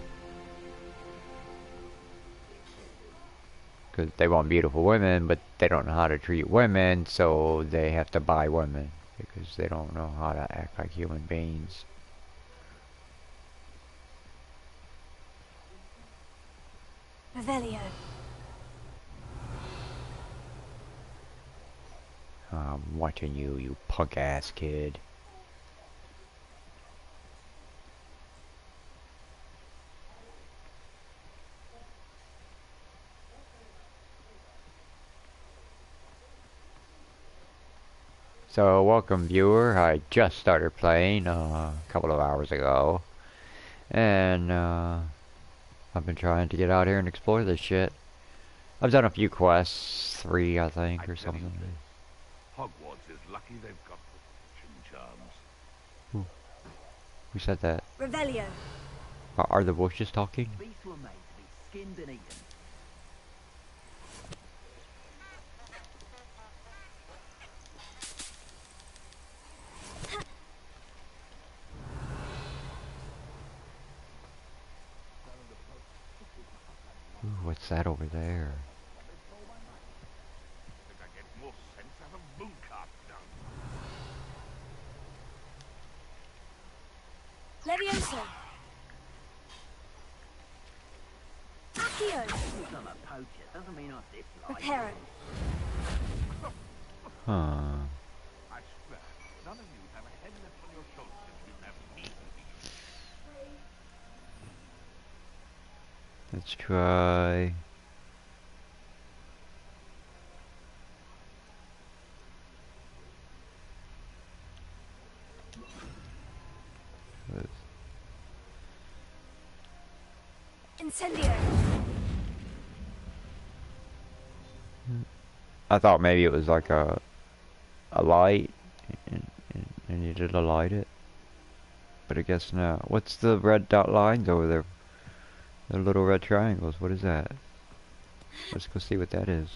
Because they want beautiful women, but they don't know how to treat women, so they have to buy women. Because they don't know how to act like human beings. Revelio. I'm watching you, you punk-ass kid. So, welcome viewer. I just started playing a couple of hours ago. And, I've been trying to get out here and explore this shit. I've done a few quests, 3 I think, or something. Hogwarts is lucky they've got protection charms. Who said that? Revelio. Are the bushes talking? Beasts were made to be skinned and eaten. Ooh, what's that over there? Levioso. Accio. Because I'm a poacher doesn't mean I dislike Reparo. Huh. I swear, none of you have a head left on your shoulders if you have me. Let's try. Incendio. I thought maybe it was like a light, and you did light it, but I guess not. What's the red dot lines over there? The little red triangles. What is that? Let's go see what that is.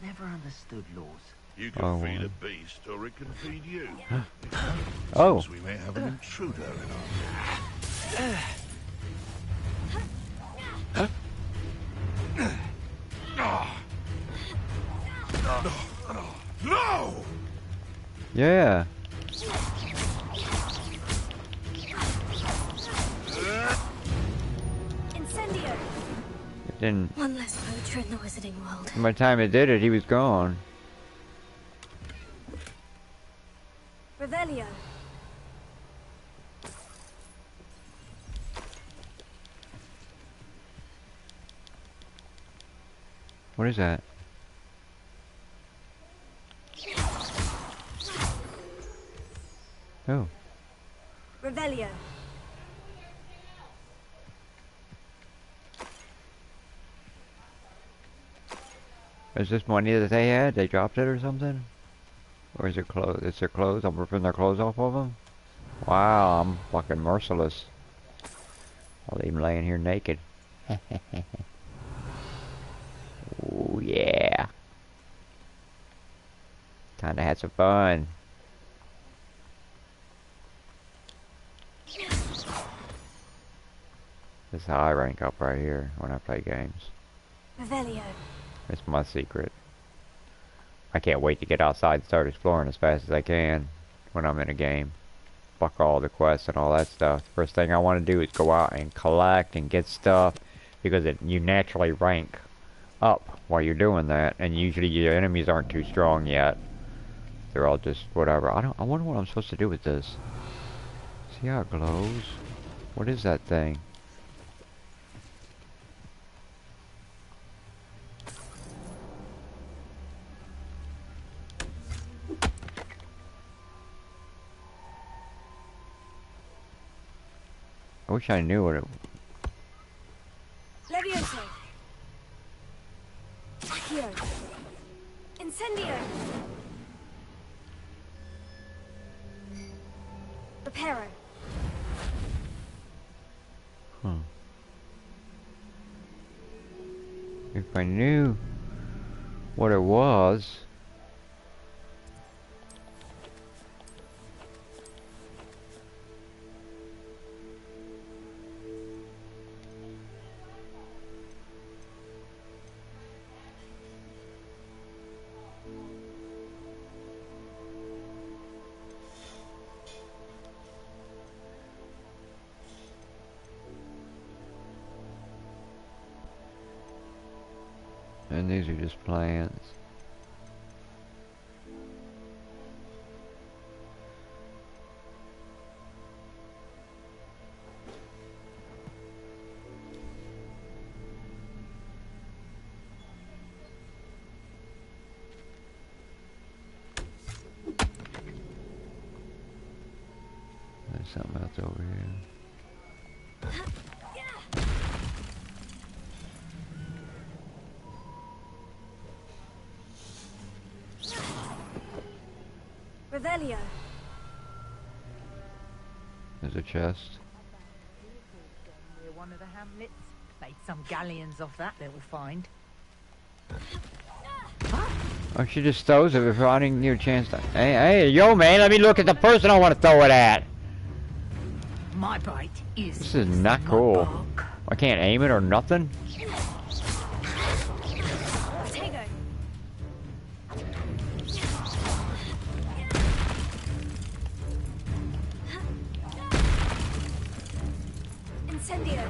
Never understood laws. You can feed a beast, or it can feed you. Oh. Seems we may have an intruder in our midst. No! Yeah. Incendio. It didn't. One less poacher in the wizarding world. By the time it did it, he was gone. Revelio. What is that? Oh. Revelio. Is this money that they had? They dropped it or something? Or is it clothes? It's their clothes? I'm ripping their clothes off of them? Wow, I'm fucking merciless. I'll leave them laying here naked. Oh yeah. Time to have some fun. This is how I rank up right here when I play games. Revelio. It's my secret. I can't wait to get outside and start exploring as fast as I can when I'm in a game. Fuck all the quests and all that stuff. The first thing I want to do is go out and collect and get stuff, because you naturally rank up while you're doing that, and usually your enemies aren't too strong yet. They're all just whatever. I wonder what I'm supposed to do with this. See how it glows? What is that thing? I wish I knew what it... Levioso. Accio. Incendio. Reparo. Huh. If I knew what it was... And these are just plants. something else over here. Revelio. There's a chest. Near one of the hamlets. Made some galleons off that little find. Oh, she just throws it before I didn't give a chance to... Hey, yo, man, let me look at the person I want to throw it at. My bite is... This is not cool. I can't aim it or nothing. Incendio.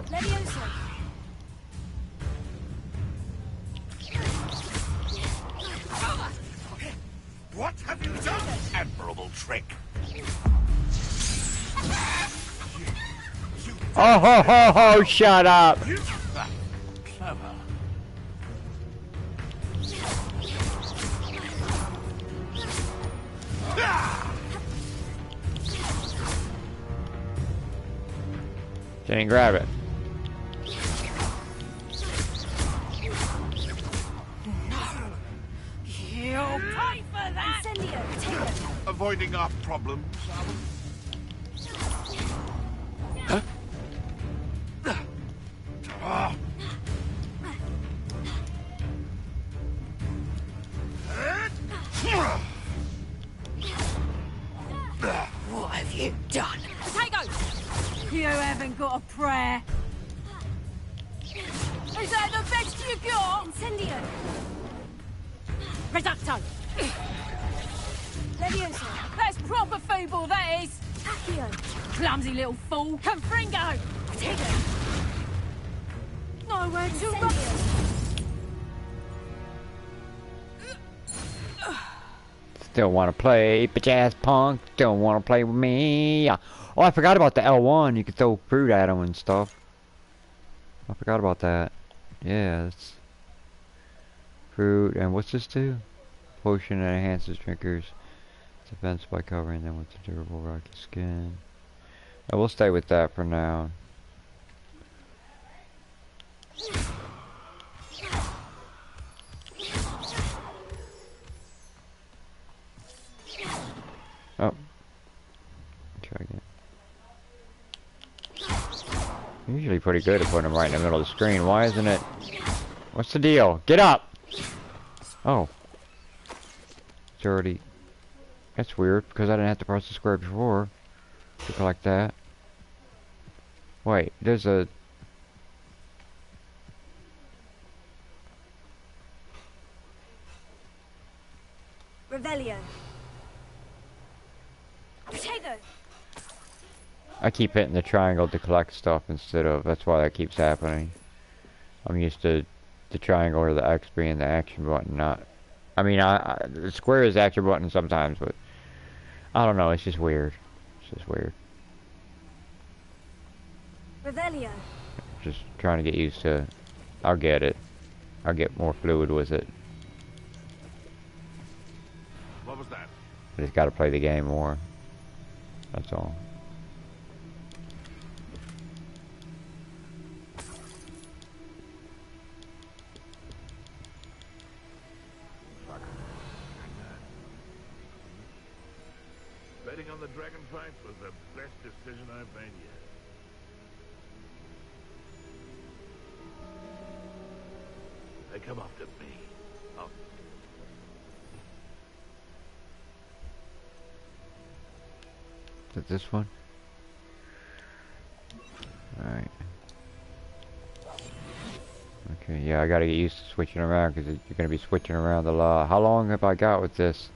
Levioso. What have you done? Admirable trick. Oh, ho, ho, ho, shut up. Clever. Didn't grab it. You'll pay for that! Incendio. Take it. Avoiding our problems. Huh? What have you done? Potato! You haven't got a prayer. Is that the best you got? Incendio. Reducto! Levioso. That's proper feeble, that is! Accio. Clumsy little fool! Confringo! Potato. Nowhere to run! Still want to play, bitch ass punk. Still want to play with me. Oh, I forgot about the L1. You could throw fruit at them and stuff. I forgot about that. Yeah, it's fruit. And what's this do? Potion that enhances drinkers' defense by covering them with a durable rocky skin. I will stay with that for now. Oh. Try again. I'm usually pretty good at putting them right in the middle of the screen. Why isn't it? What's the deal? Get up! Oh. It's already... That's weird, because I didn't have to press the square before. Look like that. Wait, there's a... Revelio. Potato. I keep hitting the triangle to collect stuff instead of... That's why that keeps happening. I'm used to the triangle or the X being the action button, not... I mean, the square is the action button sometimes, but... I don't know, it's just weird. It's just weird. Revelio. Just trying to get used to it. I'll get it. I'll get more fluid with it. What was that? I just gotta play the game more. That's all. Betting on the dragon fights was the best decision I've made yet. They come after me. Oh. Is it this one? Alright. Okay, yeah, I gotta get used to switching around because you're gonna be switching around a lot. How long have I got with this?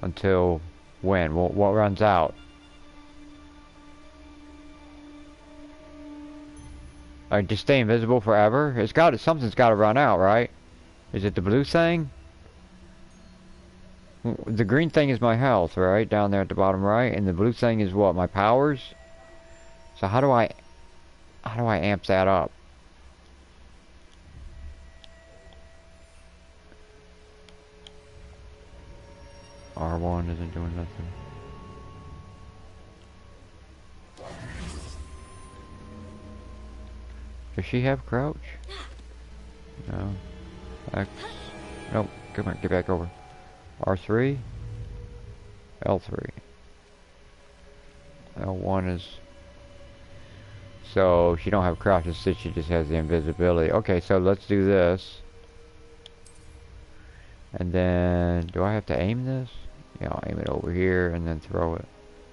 Until when? What runs out? I just stay invisible forever? Something's gotta run out, right? Is it the blue thing? The green thing is my health, right? Down there at the bottom right. And the blue thing is what? My powers? So how do I amp that up? R1 isn't doing nothing. Does she have crouch? No. X. Nope. Come here. Get back over. R3. L3. L1 is... So, she don't have crouch, instead she just has the invisibility. Okay, so let's do this. And then... Do I have to aim this? Yeah, I'll aim it over here and then throw it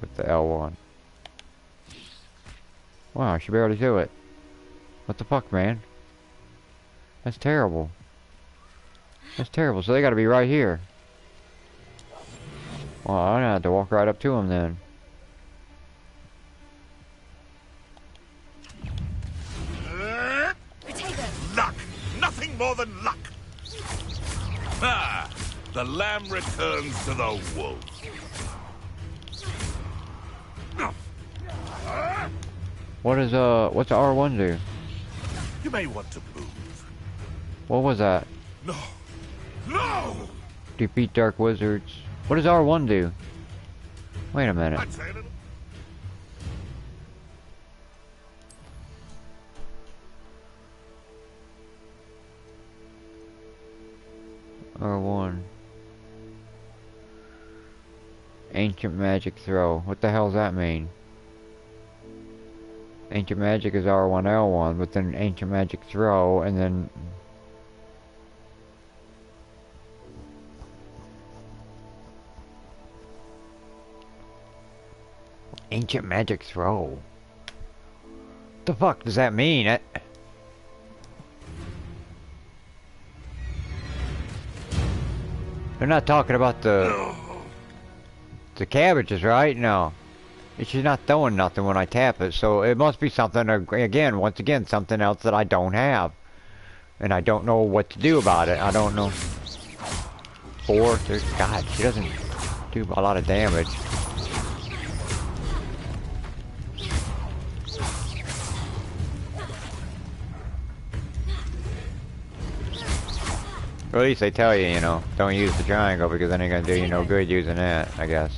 with the L1. Wow, she barely threw it. What the fuck, man? That's terrible. That's terrible. So they gotta be right here. Well, I'm gonna have to walk right up to them then. Luck! Nothing more than luck! Ah! The lamb returns to the wolf. What's the R1 do? You may want to move. What was that? No! No! Defeat dark wizards. What does R1 do? Wait a minute. I'd say a little. R1. Ancient magic throw. What the hell does that mean? Ancient magic is R1 L1, but then ancient magic throw, and then ancient magic throw. What the fuck does that mean? They're not talking about the cabbages, right? No. She's not throwing nothing when I tap it, so it must be something, again, once again, something else that I don't have. And I don't know what to do about it. I don't know. 4, God, she doesn't do a lot of damage. Or at least they tell you, you know, don't use the triangle because then you're gonna do you no good using that, I guess.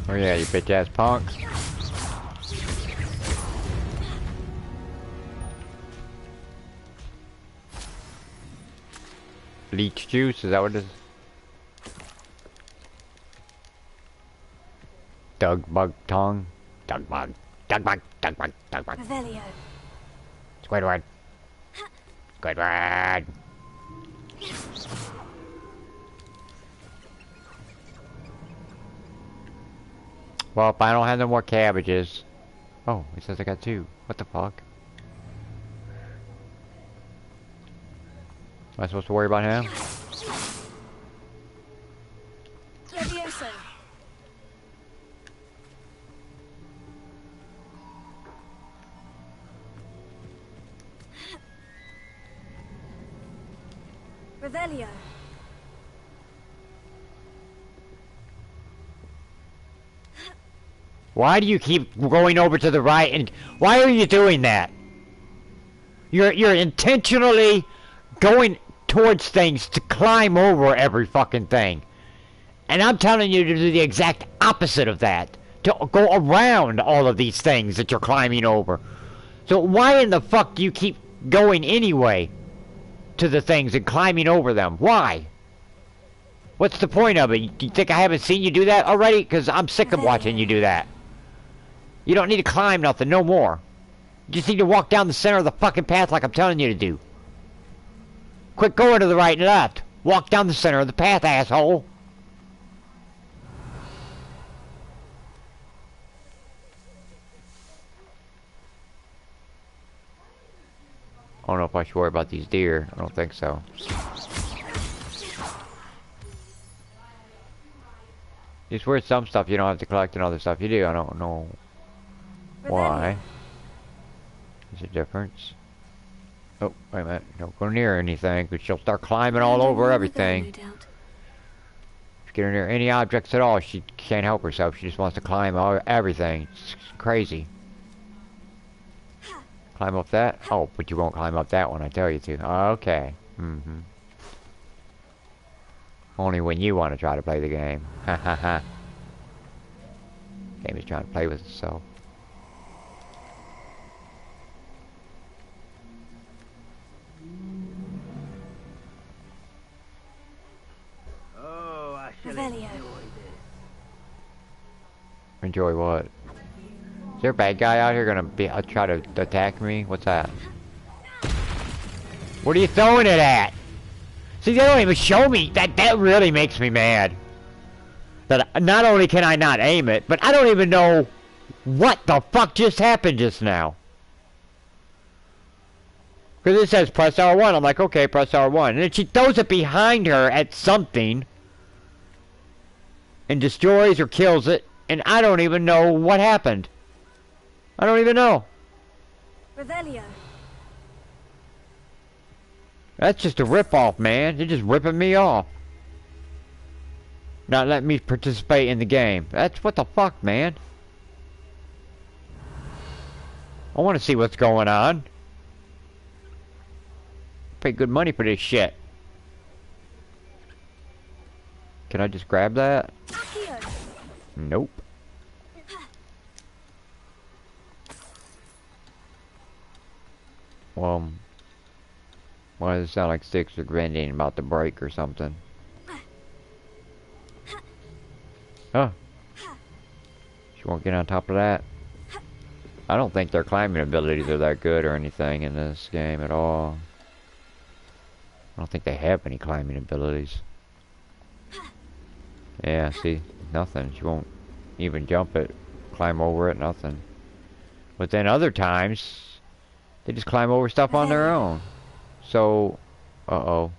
Oh yeah, you bitch ass punks. Leech juice, is that what it is? Dug bug tongue. Dug bug. Dug bug. Dug bug. Dug bug. Revelio. Squidward. Squidward. Well, if I don't have no more cabbages. Oh, it says I got 2. What the fuck? Am I supposed to worry about him? Levioso. Revelio. Why do you keep going over to the right and why are you doing that? You're intentionally going towards things to climb over every fucking thing. And I'm telling you to do the exact opposite of that. To go around all of these things that you're climbing over. So why in the fuck do you keep going anyway to the things and climbing over them? Why? What's the point of it? Do you think I haven't seen you do that already? Because I'm sick of watching you do that. You don't need to climb nothing, no more. You just need to walk down the center of the fucking path like I'm telling you to do. Quit going to the right and left. Walk down the center of the path, asshole. I don't know if I should worry about these deer. I don't think so. It's worth some stuff you don't have to collect and other stuff you do. I don't know why. There's a difference. Oh, wait a minute. Don't go near anything, because she'll start climbing all over everything. If you get her near any objects at all, she can't help herself. She just wants to climb everything. It's crazy. Climb up that? Oh, but you won't climb up that one, I tell you to. Okay. Mm-hmm. Only when you want to try to play the game. Ha ha ha. Game is trying to play with itself. Oh, I shall Revelio. Enjoy what? Is there a bad guy out here gonna try to attack me? What's that? What are you throwing it at? See, they don't even show me. That really makes me mad. That not only can I not aim it, but I don't even know what the fuck just happened just now. Because it says press R1. I'm like, okay, press R1. And then she throws it behind her at something. And destroys or kills it. And I don't even know what happened. I don't even know. Revelio. That's just a rip-off, man. They're just ripping me off. Not letting me participate in the game. That's what the fuck, man. I want to see what's going on. Pay good money for this shit. Can I just grab that? Nope. Well, why does it sound like sticks are grinding about to break or something? Huh. She won't get on top of that. I don't think their climbing abilities are that good or anything in this game at all. I don't think they have any climbing abilities. Yeah, see? Nothing. She won't even jump it, climb over it, nothing. But then other times, they just climb over stuff on their own. So, uh-oh.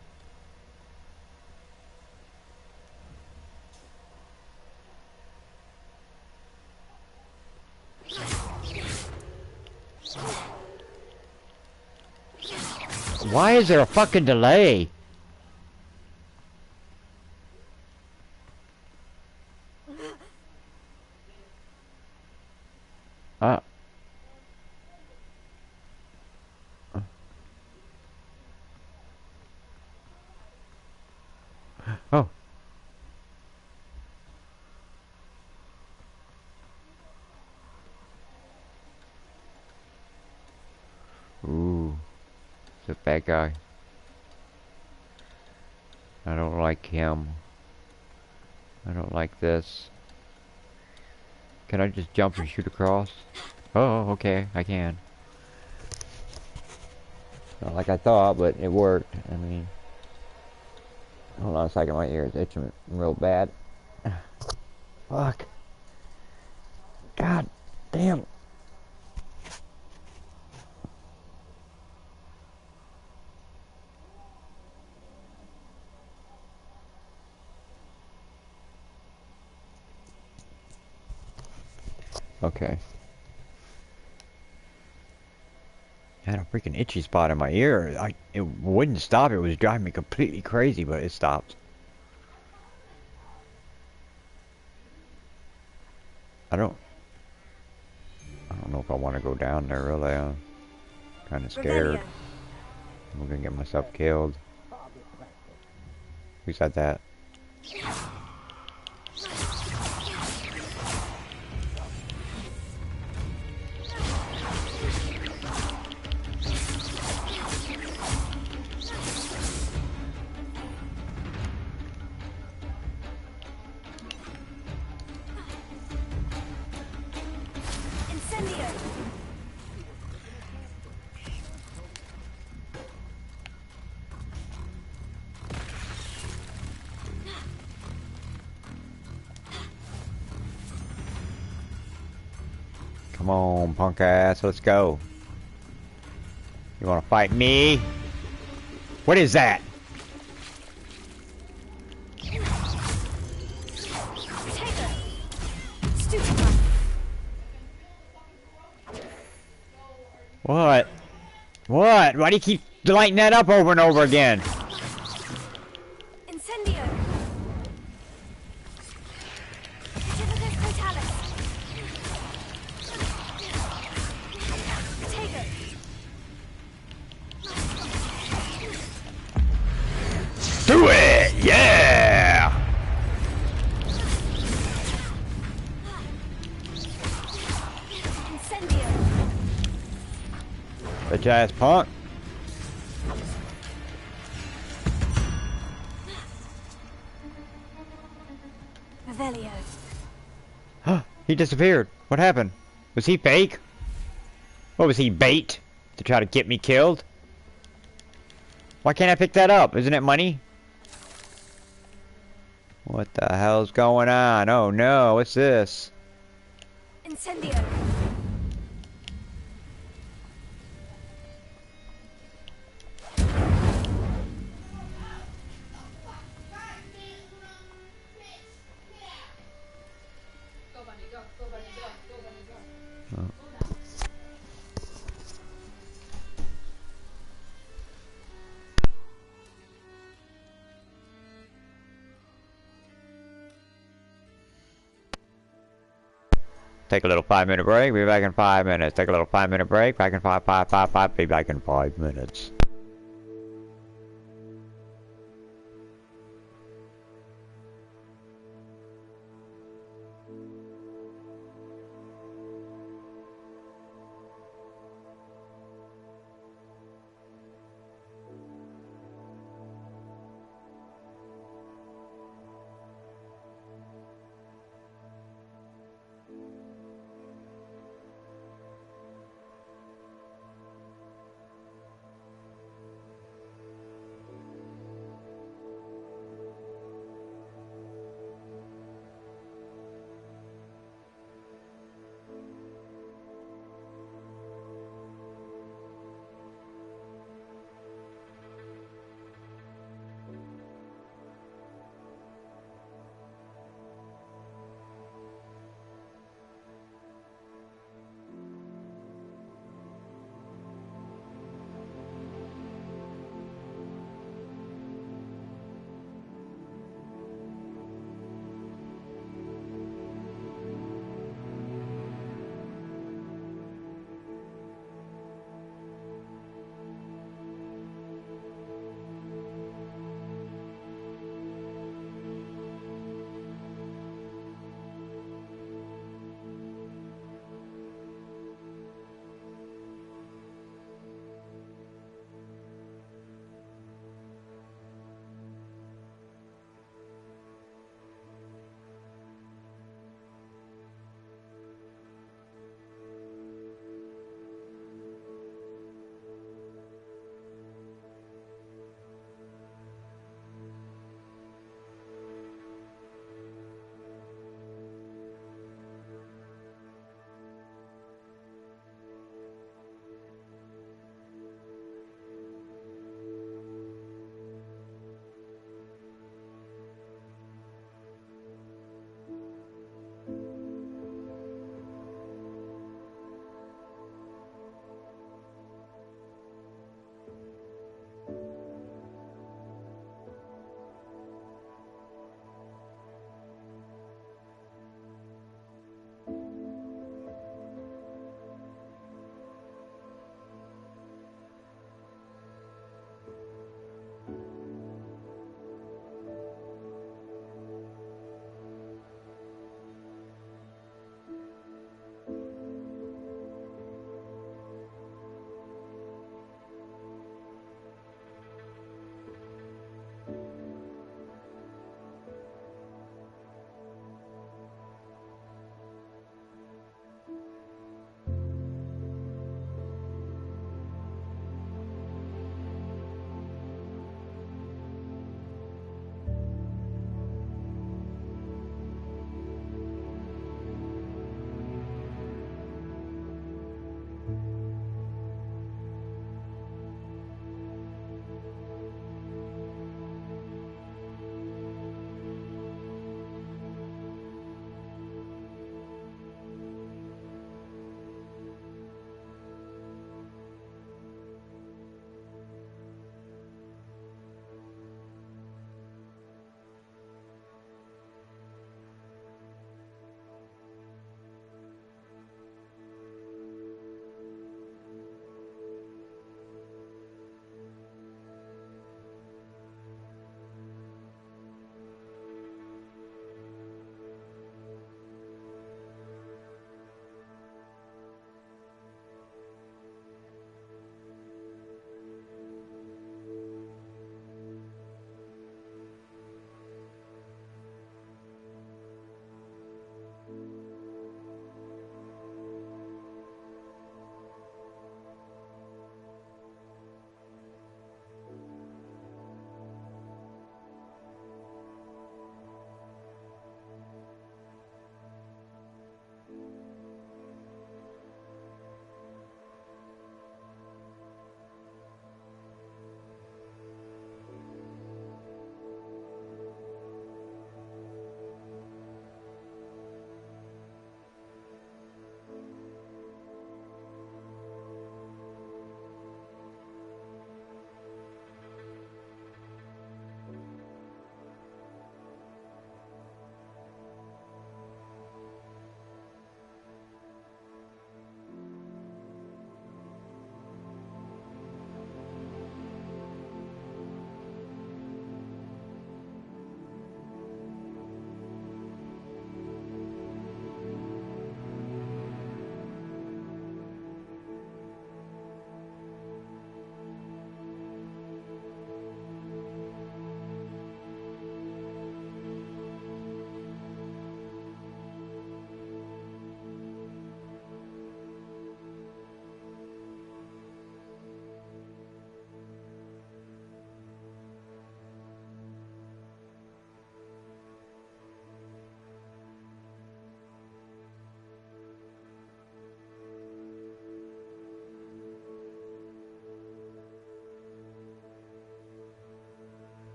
Why is there a fucking delay? Oh. Ooh. It's a bad guy. I don't like him. I don't like this. Can I just jump and shoot across? Oh, okay, I can. Not like I thought, but it worked. I mean... Hold on a second, my ear is itching real bad. Fuck. God damn. Okay. I had a freaking itchy spot in my ear. It wouldn't stop. It was driving me completely crazy, but it stopped. I don't know if I want to go down there, really. I'm kind of scared. I'm gonna get myself killed. Who said that? Come on, punk ass, let's go. You wanna fight me? What is that? What? What? Why do you keep lighting that up over and over again. Incendio. Vividas Totalis. Potato. Do it! Yeah! Incendio. Bitch ass punk. Revelio. He disappeared. What happened? Was he fake? What was he, bait? To try to get me killed? Why can't I pick that up? Isn't it money? What the hell's going on? Oh no, what's this? Incendio. Take a little 5-minute break, be back in 5 minutes. Take a little 5-minute break, back in 5, be back in 5 minutes.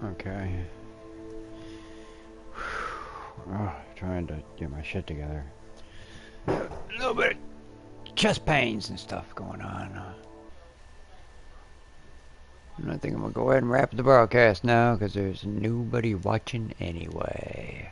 Okay. Oh, trying to get my shit together. A little bit of chest pains and stuff going on. I think I'm gonna go ahead and wrap the broadcast now because there's nobody watching anyway.